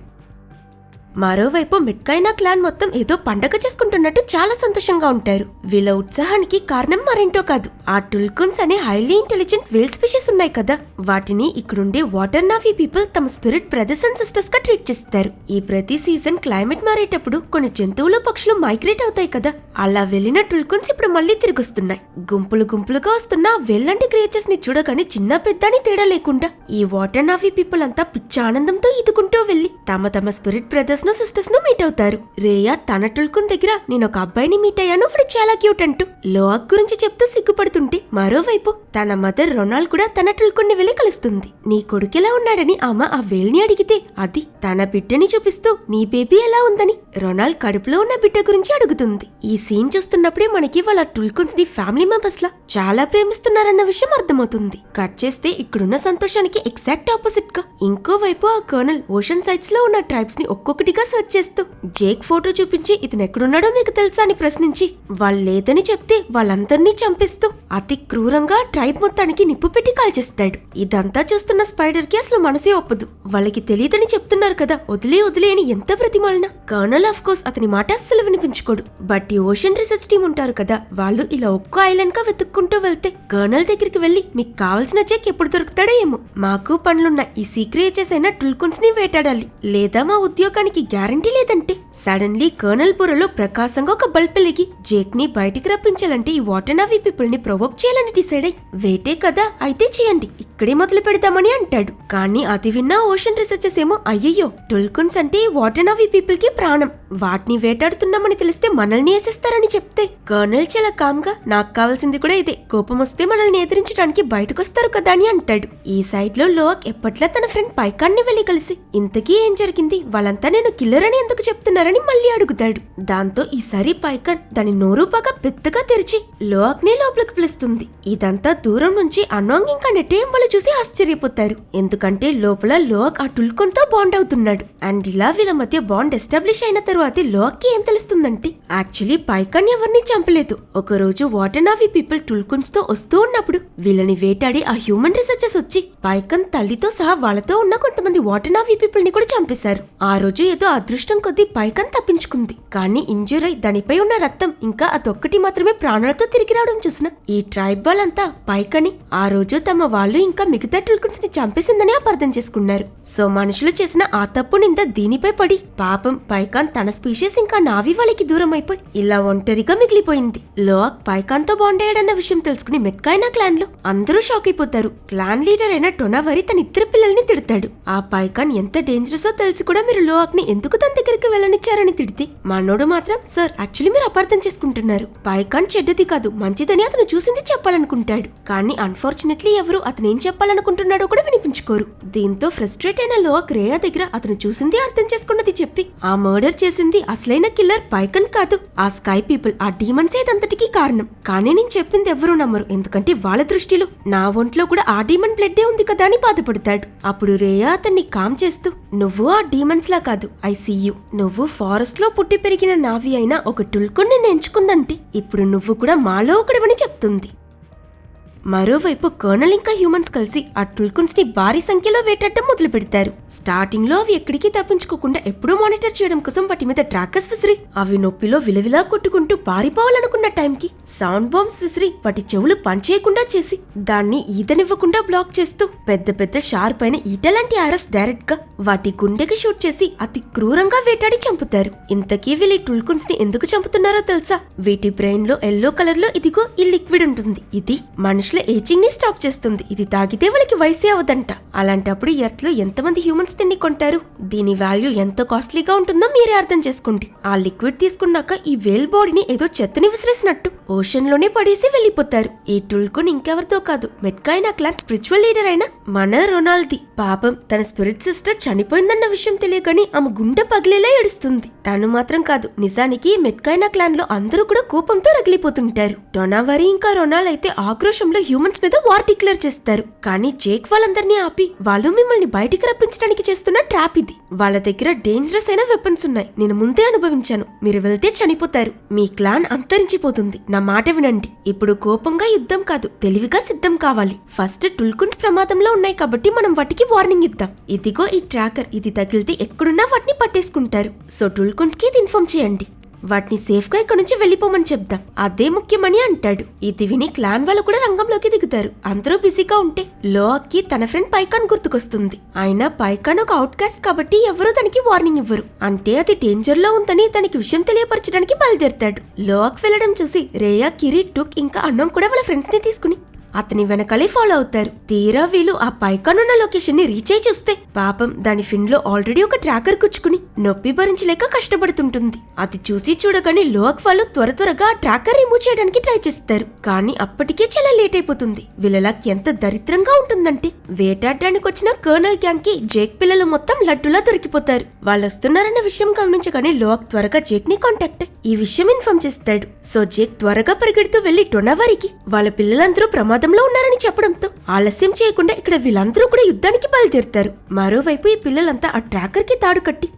మరోవైపు మిట్కైనా క్లాన్ మొత్తం ఏదో పండగ చేసుకుంటున్నట్టు చాలా సంతోషంగా ఉంటారు. వీళ్ళ ఉత్సాహానికి కారణం మరేంటో కాదు, ఆ టుల్కున్స్ అనే హైలీ ఇంటెలిజెంట్ వేల్ స్పీషీస్ ఉన్నాయి కదా, వాటిని ఇక్కడుండే వాటర్ నావీ పీపుల్ తమ స్పిరిట్ బ్రదర్స్ అండ్ సిస్టర్స్ గా ట్రీట్ చేస్తారు. ఈ ప్రతి సీజన్ క్లైమేట్ మారేటప్పుడు కొన్ని జంతువులు పక్షులు మైగ్రేట్ అవుతాయి కదా, అలా వెళ్లిన టుల్కున్స్ ఇప్పుడు మళ్లీ తిరిగొస్తున్నాయి. గుంపులు గుంపులుగా వస్తున్న వెల్లంటి క్రియేచర్స్ ని చూడగానే చిన్న పెద్దని తేడా లేకుండా ఈ వాటర్ నావీ పీపుల్ అంతా పిచ్చ ఆనందంతో ఈదుకుంటూ వెళ్లి తమ తమ స్పిరిట్ బ్రదర్స్ సిస్టర్స్ ను మీట్ అవుతారు. రేయా తన టుల్కున్ దగ్గర నేను ఒక అబ్బాయిని మీట్ అయ్యాను, వాడు చాలా క్యూట్ అంటూ లోఆక్ గురించి చెప్తూ సిగ్గుపడుతుంటే మరోవైపు తన మదర్ రొనాల్డ్ కూడా తన టుల్కున్ ని వెళ్లి కలుస్తుంది. నీ కొడుకెలా ఉన్నాడని ఆమె ఆ వేల్ని అడిగితే అది తన బిడ్డని చూపిస్తూ నీ బేబీ ఎలా ఉందని రొనాల్డ్ కడుపులో ఉన్న బిడ్డ గురించి అడుగుతుంది. ఈ సీన్ చూస్తున్నప్పుడే మనకి వాళ్ళ టుల్కున్స్ ని ఫ్యామిలీ మెంబర్స్ లా చాలా ప్రేమిస్తున్నారన్న విషయం అర్థమవుతుంది. కట్ చేస్తే ఇక్కడున్న సంతోషానికి ఎగ్జాక్ట్ ఆపోజిట్ గా ఇంకోవైపు ఆ కర్నల్ ఓషన్ సైడ్స్ లో ఉన్న ట్రైబ్స్ ని ఒక్కొక్కటిగా సర్చ్ చేస్తూ జేక్ ఫోటో చూపించి ఇతను ఎక్కడున్నాడో మీకు తెలుసా అని ప్రశ్నించి వాళ్ళు లేదని చెప్తే వాళ్ళందరినీ చంపేస్తూ అతి క్రూరంగా ట్రైబ్ మొత్తానికి నిప్పు పెట్టి కాల్చేస్తాడు. ఇదంతా చూస్తున్న స్పైడర్ కి అసలు మనసే ఒప్పదు. వాళ్ళకి తెలియదని చెప్తున్న వస్తున్నారు కదా, వదిలే అని ఎంత ప్రతిమాలనా కర్నల్ ఆఫ్ కోర్స్ అతని మాట అస్సలు వినిపించుకోడు. బట్ ఈ ఓషన్ రీసెర్చ్ టీం ఉంటారు కదా, వాళ్ళు ఇలా ఒక్క ఐలాండ్ గా వెతుక్కుంటూ వెళ్తే కర్నల్ దగ్గరికి వెళ్లి మీకు కావాల్సిన చెక్ ఎప్పుడు దొరుకుతాడో ఏమో, మాకు పనులున్న ఈ సీక్రెచెస్ అయిన టుల్కున్స్ ని వేటాడాలి, లేదా మా ఉద్యోగానికి గ్యారంటీ లేదంటే. సడన్లీ కర్నల్ బుర్రలో ప్రకాశంగా ఒక బల్బ్ వెలిగి జేక్ ని బయటికి రప్పించాలంటే ఈ వాటర్ నావీ పీపుల్ ని ప్రొవోక్ చేయాలని డిసైడ్ అయ్యి, వేటే కదా అయితే చేయండి, ఇక్కడే మొదలు పెడదామని అంటాడు. కానీ అది విన్న ఓషన్ రీసెర్చర్స్ ఏమో, అయ్యయ్యో టుల్కున్స్ అంటే ఈ వాటర్ నావీ పీపుల్ కి ప్రాణం, వాటిని వేటాడుతున్నామని తెలిస్తే మనల్ని వేసేస్తారని చెప్తే కర్నల్ చాలా కామ్ గా, నాకు కావాల్సింది కూడా ఇదే, కోపం వస్తే మనల్ని ఎదిరించడానికి బయటకొస్తారు కదా అని అంటాడు. ఈ సైడ్ లో లోక్ ఎప్పట్లా తన ఫ్రెండ్ పైకాన్ని వెళ్లి కలిసి ఇంతకీ ఏం జరిగింది, వాళ్ళంతా నేను కిల్లర్ అని ఎందుకు చెప్తున్నారని మళ్ళీ అడుగుతాడు. దాంతో ఈసారి పైకాన్ దాని నోరు బాగా పెద్దగా తెరిచి లోక్ ని లోపలికి పిలుస్తుంది. ఇదంతా దూరం నుంచి అనాంగ్ ఇంకా నెటేం వాళ్ళు చూసి ఆశ్చర్యపోతారు, ఎందుకంటే లోపల లోక్ ఆ టుల్కున్ తో బాండ్ అవుతున్నాడు. అండ్ ఇలా వీళ్ళ మధ్య బాండ్ ఎస్టాబ్లిష్ అయిన తర్వాత లోక్ కి ఏం తెలుస్తుందంటే యాక్చువల్లీ పైకాన్ ఎవరిని చంపలేదు. ఒకరోజు వాటర్ నావీ పీపుల్ టుల్కున్స్ తో వస్తూ ఉన్నప్పుడు వీళ్ళని వేటాడి ఆ హ్యూమన్ రీసెర్చర్స్ వచ్చి పైకాన్ తల్లితో సహా వాళ్ళతో ఉన్న కొంతమంది వాటర్ నావీ పీపుల్ ని కూడా చంపేశారు. ఆ రోజు ఏదో అదృష్టం కొద్దీ పైకాన్ తప్పించుకుంది, కానీ ఇంజూర్ అయి దానిపై ఉన్న రక్తం ఇంకా అదొక్కటి మాత్రమే ప్రాణాలతో తిరిగి రావడం చూసిన ఈ ట్రైబ్ వాళ్ళంతా పైకాని ఆ రోజు తమ వాళ్ళు ఇంకా మిగతా టుల్కున్స్ ని చంపేసిందని అపార్థం చేసుకున్నారు. సో మనుషులు చేసిన ఆ తప్పు నింద దీనిపై పడి పాపం పైకాన్ తన స్పీషీస్ ఇంకా నావీ వాళ్ళకి దూరం అయిపోయి ఇలా ఒంటరిగా మిగిలిపోయింది. లోక్ పైకాన్ తో బాండ్ అయ్యాడన్న విషయం తెలుసుకుని మెట్కాయినా క్లాన్ లో అందరూ షాక్ అయిపోతారు. క్లాన్ లీడర్ అయిన టొనవరి తన ఇద్దరు పిల్లల్ని తిడతాడు. ఆ పైకాన్ ఎంత డేంజరసో తెలిసి కూడా మీరు లోక్ ని ఎందుకు తన దగ్గరికి వెళ్ళనిచ్చారని తిడితే మనోడు మాత్రం, సార్ యాక్చువల్లీ మీరు అపార్థం చేసుకుంటున్నారు, పైకాన్ చెడ్డది కాదు మంచిదని అతను చూసింది చెప్పాలనుకుంటాడు. కానీ అన్ఫార్చునేట్లీ ఎవరు అతను ఏం చెప్పాలనుకుంటున్నాడో కూడా వినిపించుకోరు. దీంతో ఫ్రస్ట్రేట్ అయిన లోక్ రేయా దగ్గర అతను చూసింది అర్థం చేసుకున్నది చెప్పి ఆ మర్డర్ చేసింది అసలైన కిల్లర్ పైకాన్ కాదు, ఆ స్కై పీపుల్, ఆ డీమన్స్ ఏదంతటికీ కారణం. కానీ నేను చెప్పింది ఎవరూ నమ్మరు, ఎందుకంటే వాళ్ళ దృష్టిలో నా ఒంట్లో కూడా ఆ డీమన్ బ్లడ్డే ఉంది కదా అని బాధపడతాడు. అప్పుడు రేయా అతన్ని కామ్ చేస్తూ, నువ్వు ఆ డీమన్స్ లా కాదు, ఐ సీ యూ, నువ్వు ఫారెస్ట్ లో పుట్టి పెరిగిన నావి అయినా ఒక టుల్కున్ నిన్ను ఎంచుకుందంటే ఇప్పుడు నువ్వు కూడా మాలో ఒకడివని చెప్తుంది. మరోవైపు కర్నల్ ఇంకా హ్యూమన్స్ కలిసి ఆ టుల్కున్స్ ని భారీ సంఖ్యలో వేటాడటం మొదలు పెడతారు. స్టార్టింగ్ లో అవి ఎక్కడికి తప్పించుకోకుండా ఎప్పుడూ మానిటర్ చేయడం కోసం వాటి మీద ట్రాకర్స్ విసిరి అవి నొప్పిలో విలవిలా కొట్టుకుంటూ పారిపోవాలనుకున్న టైంకి సౌండ్ బాంబ్స్ విసిరి వాటి చెవులు పనిచేయకుండా చేసి దాన్ని ఈదనివ్వకుండా బ్లాక్ చేస్తూ పెద్ద పెద్ద షార్ప్ అయిన ఈట లాంటి ఆరోస్ డైరెక్ట్ గా వాటి గుండెకి షూట్ చేసి అతి క్రూరంగా వేటాడి చంపుతారు. ఇంతకీ వీళ్ళు టుల్కున్స్ ని ఎందుకు చంపుతున్నారో తెలుసా? వీటి బ్రెయిన్ లో ఎల్లో కలర్ లో ఇదిగో ఈ లిక్విడ్ ఉంటుంది, ఇది మనుషుల ఏజింగ్ ని స్టాప్ చేస్తుంది, ఇది తాగితే వాళ్ళకి వయసే అవదంట. అలాంటప్పుడు ఎర్త్ లో ఎంతమంది హ్యూమన్స్ తిని కొంటారు? దీని వాల్యూ ఎంత కాస్ట్లీగా ఉంటుందో మీరే అర్థం చేసుకోండి. ఆ లిక్విడ్ తీసుకున్నాక ఈ వేల్ బాడీని ఏదో చెత్తని విసిరేసినట్టు ఓషన్ లోనే పడేసి వెళ్లిపోతారు. ఈ టుల్కున్ ఇంకెవరితో కాదు, మెట్కాయినా క్లాన్ స్పిరిచువల్ లీడర్ అయిన మన రొనాల్ది. పాపం తన స్పిరిట్ సిస్టర్ చనిపోయిందన్న విషయం తెలియగాని ఆమె గుండె పగిలేలా ఏడుస్తుంది. తను మాత్రం కాదు, నిజానికి మెట్కాయినా క్లాన్ లో అందరూ కూడా కోపంతో రగిలిపోతుంటారు. టొనవరి ఇంకా రొనాల్ అయితే ఆక్రోషంలో హ్యూమన్స్ మీద వార్ డిక్లేర్ చేస్తారు. కానీ జేక్ వాళ్ళందరినీ ఆపి, వాళ్ళు మిమ్మల్ని బయటికి రప్పించడానికి చేస్తున్న ట్రాప్ ఇది, వాళ్ళ దగ్గర డేంజరస్ అయిన వెపన్స్ ఉన్నాయి, నేను ముందే అనుభవించాను, మీరు వెళ్తే చనిపోతారు, మీ క్లాన్ అంతరించిపోతుంది, నా మాట వినండి. ఇప్పుడు కోపంగా యుద్ధం కాదు, తెలివిగా సిద్ధం కావాలి. ఫస్ట్ టుల్కున్స్ ప్రమాదంలో ఉన్నాయి కాబట్టి మనం వాటికి వార్నింగ్ ఇద్దాం. ఇదిగో ఈ ట్రాకర్, ఇది తగిలితే ఎక్కడున్నా వాటిని పట్టేసుకుంటారు. సో టుల్కున్స్ కి ఇది ఇన్ఫార్మ్ చేయండి, వాటిని సేఫ్ గా ఇక్కడ నుంచి వెళ్లిపోమని చెప్దాం, అదే ముఖ్యమని అంటాడు. ఇది విని క్లాన్ వాళ్ళు కూడా రంగంలోకి దిగుతారు. అందరూ బిజీగా ఉంటే లోక్ కి తన ఫ్రెండ్ పైకాన్ గుర్తుకొస్తుంది. అయినా పైకాన్ ఒక అవుట్ కాస్ట్ కాబట్టి ఎవరూ తనకి వార్నింగ్ ఇవ్వరు, అంటే అది డేంజర్ లో ఉందని తనకి విషయం తెలియపరచడానికి బయలుదేరతాడు. లోక్ వెళ్లడం చూసి రేయా, కిరి, టుక్ ఇంకా అన్నం కూడా వాళ్ళ ఫ్రెండ్స్ ని తీసుకుని అతని వెనకాలే ఫాలో అవుతారు. తీరా వీళ్ళు ఆ పైకాన్ ఉన్న లొకేషన్ ని రీచ్ అయి చూస్తే పాపం దాని ఫిన్ లో ఆల్రెడీ ఒక ట్రాకర్ కుచ్చుకుని నొప్పి భరించలేక కష్టపడుతుంటుంది. అది చూసి చూడగానే లోక్ వాళ్ళు త్వరగా ఆ ట్రాకర్ రిమూవ్ చేయడానికి ట్రై చేస్తారు. కానీ అప్పటికే చాలా లేట్ అయిపోతుంది. వీళ్ళకి ఎంత దరిద్రంగా ఉంటుందంటే వేటాడడానికి వచ్చిన కర్నల్ గ్యాంగ్ కి జేక్ పిల్లలు మొత్తం లడ్డులా దొరికిపోతారు. వాళ్ళు వస్తున్నారన్న విషయం గమనించగానే లోక్ త్వరగా జేక్ ని కాంటాక్ట్ ఈ విషయం ఇన్ఫార్మ్ చేస్తాడు. సో జేక్ త్వరగా పరిగెడుతూ వెళ్లి టొనవరికి వాళ్ళ పిల్లలందరూ ప్రమాదంలో ఉన్నారని చెప్పడంతో ఆలస్యం చేయకుండా ఇక్కడ వీళ్ళందరూ కూడా యుద్ధానికి బయలుదేరుతారు. మరోవైపు ఈ పిల్లలంతా ఆ ట్రాకర్ కి తాడు కట్టి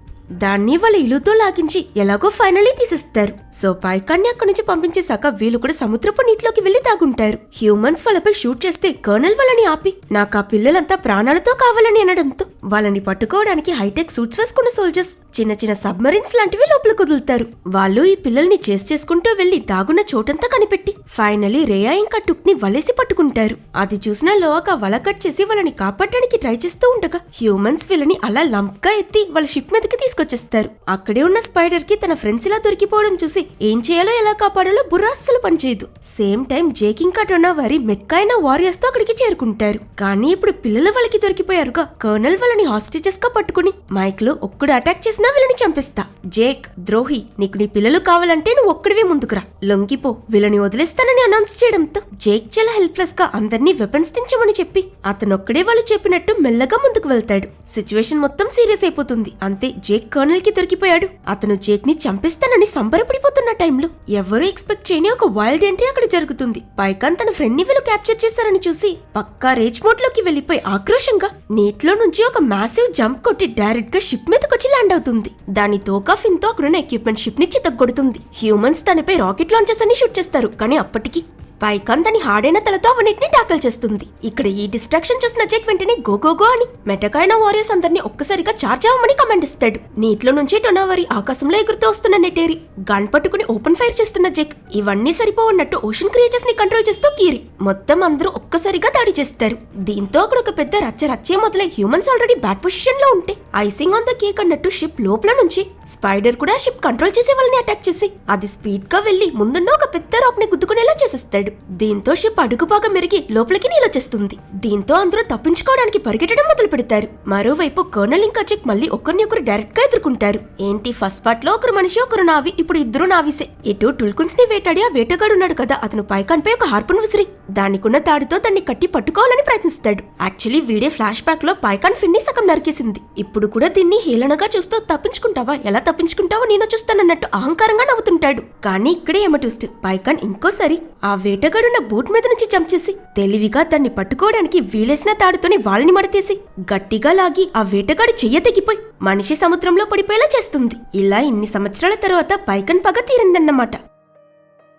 దాన్ని వాళ్ళ ఇల్లుతో లాగించి ఎలాగో ఫైనల్లీ తీసేస్తారు. సో పైకాన్ని అక్కడి నుంచి పంపించేశాక వీళ్ళు కూడా సముద్రపు నీటిలోకి వెళ్లి తాగుంటారు. హ్యూమన్స్ వాళ్ళపై షూట్ చేస్తే కర్నల్ వాళ్ళని ఆపి నాకు ఆ పిల్లలంతా ప్రాణాలతో కావాలని అనడంతో వాళ్ళని పట్టుకోవడానికి హైటెక్ సూట్స్ వేసుకున్న సోల్జర్స్ చిన్న చిన్న సబ్మరీన్స్ లాంటివి లోపలికి వదులుతారు. వాళ్ళు ఈ పిల్లల్ని చేసుకుంటూ వెళ్లి దాగున్న చోటంతా కనిపెట్టి ఫైనలీ రేయా ఇంకా టుక్ ని వలేసి పట్టుకుంటారు. అది చూసిన లోక వల కట్ చేసి వాళ్ళని కాపాడడానికి ట్రై చేస్తూ ఉండగా హ్యూమన్స్ వీళ్ళని అలా లంప్ గా ఎత్తి వాళ్ళ షిప్ మీదకి తీసుకొచ్చేస్తారు. అక్కడే ఉన్న స్పైడర్ కి తన ఫ్రెండ్స్ ఇలా దొరికిపోవడం చూసి ఏం చేయాలో ఎలా కాపాడాలో బుర్ర అస్సలు పనిచేయదు. సేమ్ టైం జేక్ ఇంకా టొనావరి మెట్కైన వారియర్స్ తో అక్కడికి చేరుకుంటారు. కానీ ఇప్పుడు పిల్లలు వాళ్ళకి దొరికిపోయారుగా కర్నల్ వాళ్ళని హాస్టేజెస్ గా పట్టుకుని మైక్ లో ఒక్కడు అటాక్ చేసినా వీళ్ళని చంపేస్తా. జేక్, ద్రోహి, నీకు నీ పిల్లలు కావాలంటే నువ్వు ఒక్కడివే ముందుకురా, లొంగిపో, వీళ్ళని వదిలేస్తానని అనౌన్స్ చేయడంతో జేక్ చాలా హెల్ప్లెస్ గా అందరినీ వెపన్స్ దించమని చెప్పి అతనొక్కడే వాళ్ళు చెప్పినట్టు మెల్లగా ముందుకు వెళ్తాడు. సిచ్యువేషన్ మొత్తం సీరియస్ అయిపోతుంది. అంతే, జేక్ కర్నల్ కి దొరికిపోయాడు. అతను జేక్ ని చంపేస్తానని సంబరపడిపోతున్న టైంలో ఎవరూ ఎక్స్పెక్ట్ చేయని ఒక వైల్డ్ ఎంట్రీ అక్కడ జరుగుతుంది. పైకాన్ తన ఫ్రెండ్ ని వీళ్ళు క్యాప్చర్ చేశారని చూసి పక్కా రేజ్ మోడ్ లోకి వెళ్లిపోయి ఆక్రోషంగా నీటిలో నుంచి ఒక మ్యాసివ్ జంప్ కొట్టి డైరెక్ట్ గా షిప్ మీదకొచ్చి ల్యాండ్ అవుతుంది. దాని తోకా ఫిన్ తో అక్కడున్న ఎక్విప్మెంట్ షిప్ ని చితగ్గొడుతుంది. హ్యూమన్స్ తనపై రాకెట్ లాంచెస్ అన్ని షూట్ చేస్తారు. కానీ అప్పటికి పైకాన్ తన హార్డైన తలతో అవన్నిటిని టాకల్ చేస్తుంది. ఇక్కడ ఈ డిస్ట్రాక్షన్ చూసిన జేక్ వెంటనే గో గో గో అని మెటకైన వారియర్స్ అందరినీ ఒక్కసారిగా చార్జ్ అవ్వమని కమాండ్ ఇస్తాడు. నీటిలో నుంచి టొనావరి ఆకాశంలో ఎగురుతూ వస్తున్న నెటేరి గన్ పట్టుకుని ఓపెన్ ఫైర్ చేస్తున్న జేక్ ఇవన్నీ సరిపోవన్నట్టు ఓషన్ క్రియేచర్స్ ని కంట్రోల్ చేస్తూ కీరి మొత్తం అందరూ ఒక్కసారిగా దాడి చేస్తారు. దీంతో అక్కడ ఒక పెద్ద రచ్చే మొదలై హ్యూమన్స్ ఆల్రెడీ బ్యాడ్ పొజిషన్ లో ఉంటే ఐసింగ్ ఆన్ ద కేక్ అన్నట్టు షిప్ లోపల నుంచి స్పైడర్ కూడా షిప్ కంట్రోల్ చేసే వాళ్ళని అటాక్ చేసి అది స్పీడ్ గా వెళ్లి ముందున్న ఒక పెద్ద రాక్ ని గుద్దుకునేలా చేసేస్తాడు. దీంతో షిప్ అడుగు బాగా మెరిగి లోపలికి నీలొచ్చేస్తుంది. దీంతో అందరూ తప్పించుకోవడానికి పరిగెట్టడం మొదలు పెడతారు. మరోవైపు కర్నల్ ఇంకా చెక్ మళ్ళీ ఒకరిని డైరెక్ట్ గా ఎదుర్కొంటారు. ఏంటి, ఫస్ట్ పార్ట్ లో ఒకరు మనిషి ఒకరు నావి, ఇప్పుడు ఇద్దరు నావిసే. ఇటు టుల్కున్స్ ని వేటాడి ఆ వేటగాడు ఉన్నాడు కదా, అతను పైకాన్ పై ఒక హార్పున్ విసిరి దానికున్న తాడుతో దాన్ని కట్టి పట్టుకోవాలని ప్రయత్నిస్తాడు. యాక్చువల్లీ వీడే ఫ్లాష్ బ్యాక్ లో పైకాన్ ఫిన్ ని సగం నరికేసింది. ఇప్పుడు కూడా దీన్ని హేళనగా చూస్తూ తప్పించుకుంటావా, ఎలా తప్పించుకుంటావో నేను చూస్తానన్నట్టు అహంకారంగా నవ్వుతుంటాడు. కానీ ఇక్కడే ఏమ ట్విస్ట్, పైకాన్ ఇంకోసారి ఆ వేటగాడున్న బోట్ మీద నుంచి జంప్ చేసి తెలివిగా దాన్ని పట్టుకోవడానికి వీలేసిన తాడుతోని వాళ్ళని మడతేసి గట్టిగా లాగి ఆ వేటగాడి చెయ్య తెగిపోయి మనిషి సముద్రంలో పడిపోయేలా చేస్తుంది. ఇలా ఇన్ని సంవత్సరాల తర్వాత పైకాన్ పగ తీరిందన్నమాట.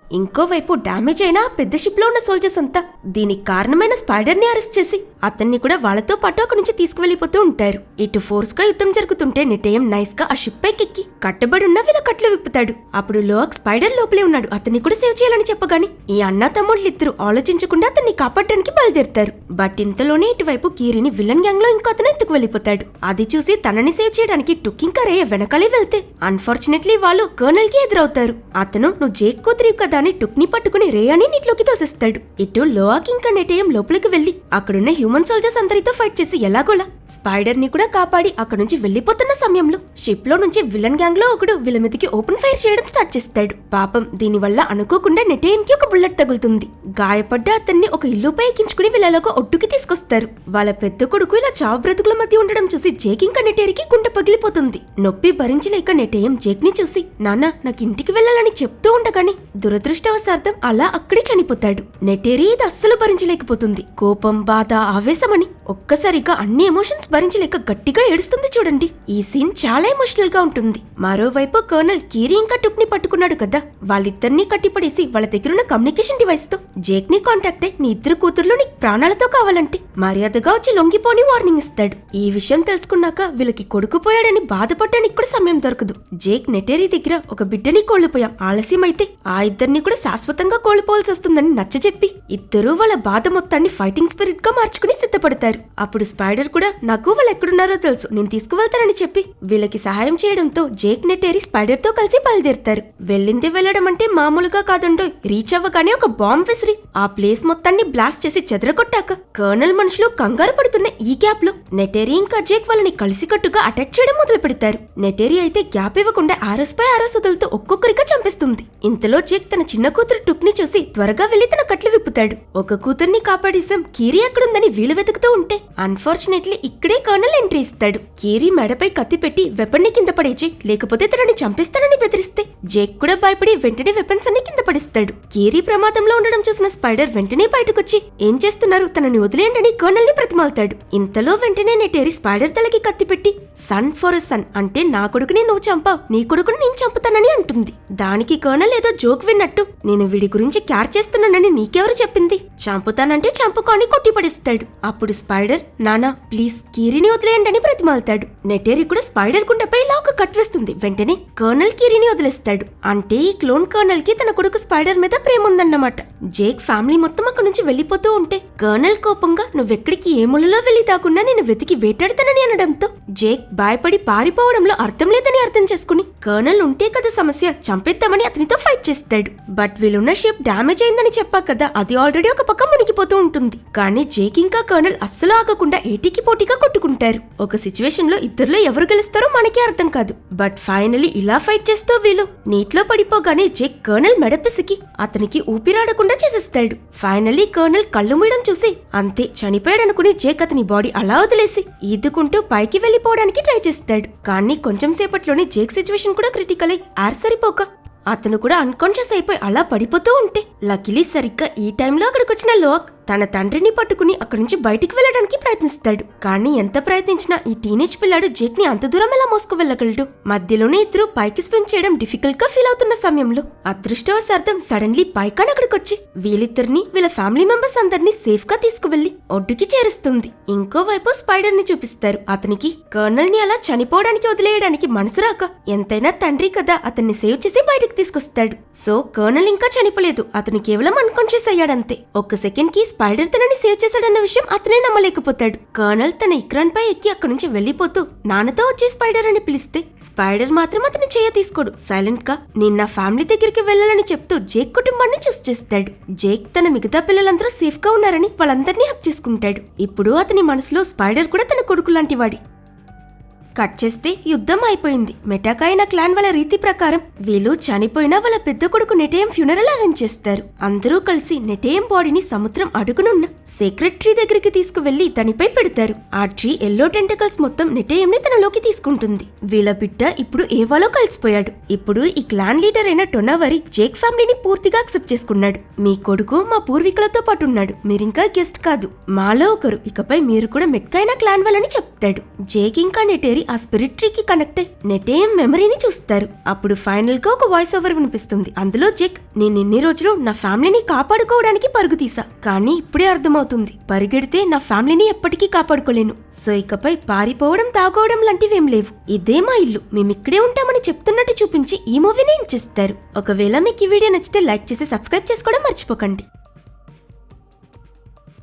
ఇంకోవైపు డ్యామేజ్ అయిన పెద్ద షిప్ లో ఉన్న సోల్జర్స్ అంతా దీనికి కారణమైన స్పైడర్ ని అరెస్ట్ చేసి అతన్ని కూడా వాళ్ళతో పాటు అక్కడి నుంచి తీసుకువెళ్లిపోతూ ఉంటారు. ఇటు ఫోర్స్ గా యుద్ధం జరుగుతుంటే నెటేయం నైస్ గా ఆ షిప్ పైకెక్కి కట్టబడి ఉన్న వీళ్ళ కట్లు విప్పుతాడు. అప్పుడు లోక్ స్పైడర్ లోపలే ఉన్నాడు, అతన్ని కూడా సేవ్ చేయాలని చెప్పగాని ఈ అన్న తమ్ముళ్ళిద్దరూ ఆలోచించకుండా అతన్ని కాపాడడానికి బయలుదేరుతారు. బట్ ఇంతలోనే ఇటువైపు కీరిని విలన్ గ్యాంగ్ లో ఇంకో అతను ఎత్తుకు వెళ్లిపోతాడు. అది చూసి తనని సేవ్ చేయడానికి టుక్ ఇంకా రేయ వెనకాలే వెళ్తే అన్ఫార్చునేట్లీ వాళ్ళు కర్నల్ కి ఎదురవుతారు. అతను నువ్వు జేక్ కూతురివి కదా అని టుక్ ని పట్టుకుని రేయాని నీటిలోకి తోసేస్తాడు. ఇటు లోక్ ఇంకా నెటేయం లోపలికి వెళ్లి అక్కడున్న హ్యూమన్ సోల్జర్స్ అందరితో ఫైట్ చేసి ఎలాగోలా స్పైడర్ ని కూడా కాపాడి అక్కడ నుంచి వెళ్లిపోతున్న సమయంలో షిప్ లో నుంచి విలన్ గ్యాంగ్ లో ఒకడు వీళ్ళ మీదకి ఓపెన్ ఫైర్ చేయడం స్టార్ట్ చేస్తాడు. పాపం దీనివల్ల అనుకోకుండా నెటేయం కి ఒక బుల్లెట్ తగులుతుంది. గాయపడ్డ అతన్ని ఒక ఇల్లుపై ఎక్కించుకుని వీళ్ళలోకి ఒట్టుకి తీసుకొస్తారు. వాళ్ళ పెద్ద కొడుకు ఇలా చావు బ్రతుకుల మధ్య ఉండడం చూసి జేక్ ఇంకా నెటేరికి గుండె పగిలిపోతుంది. నొప్పి భరించలేక నెటేయం జేక్ ని చూసి నాన్న నాకు ఇంటికి వెళ్లాలని చెప్తూ ఉండగాని దురదృష్టవశార్థం అలా అక్కడే చనిపోతాడు. నెటేరి ఇది అస్సలు భరించలేకపోతుంది. కోపం, బాధ, ఆవేశమని ఒక్కసారిగా అన్ని ఎమోషన్స్ భరించలేక గట్టిగా ఏడుస్తుంది. చూడండి, ఈ సీన్ చాలా ఎమోషనల్ గా ఉంటుంది. మరోవైపు కర్నల్ కీరి ఇంకా టుక్ ని పట్టుకున్నాడు కదా, వాళ్ళిద్దరినీ కట్టిపడేసి వాళ్ళ దగ్గరున్న కమ్యూనికేషన్ డివైస్ తో జేక్ ని కాంటాక్ట్ అయి నీ ఇద్దరు కూతుర్లు నీకు ప్రాణాలతో కావాలంటే మర్యాదగా వచ్చి లొంగిపోని వార్నింగ్ ఇస్తాడు. ఈ విషయం తెలుసుకున్నాక వీళ్ళకి కొడుకు పోయాడని బాధపడడానికి కూడా సమయం దొరకదు. జేక్ నెటేరి దగ్గర ఒక బిడ్డని కోల్పోయాం, ఆలస్యం అయితే ఆ ఇద్దరిని కూడా శాశ్వతంగా కోల్పోవాల్సి వస్తుందని నచ్చజెప్పి ఇద్దరూ వాళ్ళ బాధ మొత్తాన్ని ఫైటింగ్ స్పిరిట్ గా మార్చుకుని సిద్ధపడతారు. అప్పుడు స్పైడర్ కూడా నాకు వాళ్ళు ఎక్కడున్నారో తెలుసు, నేను తీసుకువెళ్తానని చెప్పి వీళ్ళకి సహాయం చేయడంతో జేక్ నెటేరి స్పైడర్ తో కలిసి బయలుదేరుతారు. వెళ్ళింది వెళ్ళడం అంటే మామూలుగా కాదండో, రీచ్ అవ్వగానే ఒక బాంబ్ విసిరి ఆ ప్లేస్ మొత్తాన్ని బ్లాస్ట్ చేసి చెదరగొట్టాక కర్నల్ మనుషులు కంగారు పడుతున్న ఈ గ్యాప్ లో నెటేరి ఇంకా జేక్ వాళ్ళని కలిసికట్టుగా అటాక్ చేయడం మొదలు పెడతారు. నెటేరి అయితే గ్యాప్ ఇవ్వకుండా ఆరోస్ పై ఆరోస్ వదులుతూ ఒక్కొక్కరిగా చంపేస్తుంది. ఇంతలో జేక్ తన చిన్న కూతురు టుక్ ని చూసి త్వరగా వెళ్లి తన కట్లు విప్పుతాడు. ఒక కూతుర్ని కాపాడేసాం, కీరి ఎక్కడుందని వీలు వెతుకుతూ ఉంటే అన్ఫార్చునేట్లీ ఇక్కడే కర్నల్ ఎంట్రీ ఇస్తాడు. కీరి మెడపై కత్తి పెట్టి వెపన్ ని కింద పడేచి లేకపోతే తనని చంపేస్తానని బెదిరిస్తే జేక్ కూడా భయపడి వెంటనే వెపన్స్ అన్ని కింద పడేస్తాడు. కీరి ప్రమాదంలో ఉండడం చూసిన స్పైడర్ వెంటనే బయటకొచ్చి ఏం చేస్తున్నారు, తనని వదిలేయండి కర్నల్ ని ప్రతిమాలుతాడు. ఇంతలో వెంటనే నెటేరి స్పైడర్ తలకి కత్తి పెట్టి సన్ ఫర్ ఎ సన్ అంటే నా కొడుకుని నువ్వు చంపావు, నీ కొడుకుని నేను చంపుతానని అంటుంది. దానికి కర్నల్ ఏదో జోక్ విన్నట్టు నేను వీడి గురించి కేర్ చేస్తున్నానని నీకెవరు చెప్పింది, చంపుతానంటే చంపుకొని కొట్టి పడేస్తాడు. అప్పుడు స్పైడర్ నానా ప్లీజ్ కీరిని వదిలేయండి అని బ్రతిమాలుతాడు. నెటేరి కూడా స్పైడర్ గుండెపై ఇలా ఒక కట్ వేస్తుంది. వెంటనే కర్నల్ కీరిని వదిలేస్తాడు. అంటే ఈ క్లోన్ కర్నల్ కి తన కొడుకు స్పైడర్ మీద ప్రేమ ఉందన్నమాట. జేక్ ఫ్యామిలీ మొత్తం అక్కడి నుంచి వెళ్లిపోతూ ఉంటే కర్నల్ కోపంగా నువ్వెక్కడికి ఏ మూలలో వెళ్లి దాకున్నా నేను వెతికి వేటాడతానని అనడంతో జేక్ భయపడి పారిపోవడంలో అర్థం లేదని అర్థం చేసుకుని కర్నల్ ఉంటే కదా సమస్య, చంపేద్దామని అతనితో ఫైట్ చేస్తాడు. బట్ వీళ్ళున్న షిప్ డ్యామేజ్ అయిందని చెప్పా కదా, అది ఆల్రెడీ ఒక పక్క మునిగిపోతూ ఉంటుంది. కానీ జేక్ ఇంకా కర్నల్ అస్సలు ఆగకుండా ఏటికి పోటీగా కొట్టుకుంటారు. ఒక సిచ్యువేషన్ లో ఇద్దరిలో ఎవరు గెలుస్తారో మనకే అర్థం కాదు. బట్ ఫైనలీ ఇలా ఫైట్ చేస్తూ వీళ్ళు నీటిలో పడిపోగానే జేక్ కర్నల్ మెడ పిసికి అతనికి ఊపిరాడకుండా చేసేస్తాడు. ఫైనలీ కర్నల్ కళ్ళు మూయడం చూసి అంతే చనిపోయాడనుకుని జేక్ అతని బాడీ అలా వదిలేసి ఈదుకుంటూ పైకి వెళ్లిపోవడానికి ట్రై చేస్తాడు. కానీ కొంచెం సేపట్లోనే జేక్ సిచ్యువేషన్ కూడా క్రిటికల్ అయి ఎయిర్ సరిపోక అతను కూడా అన్కాన్షియస్ అయిపోయి అలా పడిపోతూ ఉంటే లకిలీ సరిగ్గా ఈ టైంలో అక్కడికి వచ్చిన లోక్ తన తండ్రిని పట్టుకుని అక్కడి నుంచి బయటికి వెళ్లడానికి ప్రయత్నిస్తాడు. కానీ ఎంత ప్రయత్నించినా ఈ టీనేజ్ పిల్లాడు జేక్ ని అంత దూరం ఎలా మోసుకు వెళ్ళగలడు. మధ్యలోనే ఇద్దరు పైకి స్విమ్ చేయడం డిఫికల్ట్ గా ఫీల్ అవుతున్న సమయంలో అదృష్టవశార్థం సడన్లీ పైకాన్ అక్కడికొచ్చి వీళ్ళిద్దరిని వీళ్ళ ఫ్యామిలీ మెంబర్స్ అందరినీ సేఫ్ గా తీసుకువెళ్లి ఒడ్డుకి చేరుస్తుంది. ఇంకోవైపు స్పైడర్ ని చూపిస్తారు. అతనికి కర్నల్ ని అలా చనిపోవడానికి వదిలేయడానికి మనసు రాక ఎంతైనా తండ్రి కదా అతన్ని సేవ్ చేసి బయటకు తీసుకొస్తాడు. సో కర్నల్ ఇంకా చనిపోలేదు, అతను కేవలం అన్కాన్షియస్ అయ్యాడంతే. ఒక్క సెకండ్ కి స్పైడర్ తనని సేవ్ చేశాడన్న విషయం అతనే నమ్మలేకపోతాడు. కర్నల్ తన ఇక్రాన్ పై ఎక్కి అక్కడి నుంచి వెళ్లిపోతూ నాన్నతో వచ్చి స్పైడర్ అని పిలిస్తే స్పైడర్ మాత్రం అతని చేయ తీసుకోడు. సైలెంట్ గా నేను నా ఫ్యామిలీ దగ్గరికి వెళ్లాలని చెప్తూ జేక్ కుటుంబాన్ని చూస్ చేస్తాడు. జేక్ తన మిగతా పిల్లలందరూ సేఫ్ గా ఉన్నారని వాళ్ళందరినీ హక్ చేసుకుంటాడు. ఇప్పుడు అతని మనసులో స్పైడర్ కూడా తన కొడుకు లాంటి వాడి. కట్ చేస్తే యుద్ధం అయిపోయింది. మెటాకాయిన క్లాన్ వాళ్ళ రీతి ప్రకారం వీళ్ళు చనిపోయినా వాళ్ళ పెద్ద కొడుకు నెటేయం ఫ్యూనరల్ అరేంజ్ చేస్తారు. అందరూ కలిసి నెటేయం బాడీని సముద్రం అడుగునున్న సీక్రెట్ ట్రీ దగ్గరికి తీసుకువెళ్లి దానిపై పెడతారు. ఆ ట్రీ ఎల్లో టెంటకల్స్ మొత్తం నెటేయం ని తనలోకి తీసుకుంటుంది. వీళ్ళ బిడ్డ ఇప్పుడు ఏవాలో కలిసిపోయాడు. ఇప్పుడు ఈ క్లాన్ లీడర్ అయిన టొనవరి జేక్ ఫ్యామిలీని పూర్తిగా అక్సెప్ట్ చేసుకున్నాడు. మీ కొడుకు మా పూర్వీకులతో పాటు ఉన్నాడు, మీరింకా గెస్ట్ కాదు, మాలో ఒకరు, ఇకపై మీరు కూడా మెట్కాయిన క్లాన్ వాళ్ళని చెప్తాడు. జేక్ ఇంకా నెటేరి ఆ స్పిరిట్ ట్రీకి కనెక్ట్ అయి నెటేయం మెమరీని చూస్తారు. అప్పుడు ఫైనల్ గా ఒక వాయిస్ ఓవర్ వినిపిస్తుంది. అందులో జేక్ నేను ఇన్ని రోజులు నా ఫ్యామిలీని కాపాడుకోవడానికి పరుగు తీసా, కానీ ఇప్పుడే అర్థమవుతుంది పరిగెడితే నా ఫ్యామిలీని ఎప్పటికీ కాపాడుకోలేను. సో ఇకపై పారిపోవడం తాగోవడం లాంటివేం లేవు, ఇదే మా ఇల్లు, మేమిక్కడే ఉంటామని చెప్తున్నట్టు చూపించి ఈ మూవీని ఎండ్ చేస్తారు. ఒకవేళ మీకు ఈ వీడియో నచ్చితే లైక్ చేసి సబ్స్క్రైబ్ చేసుకోవడం మర్చిపోకండి.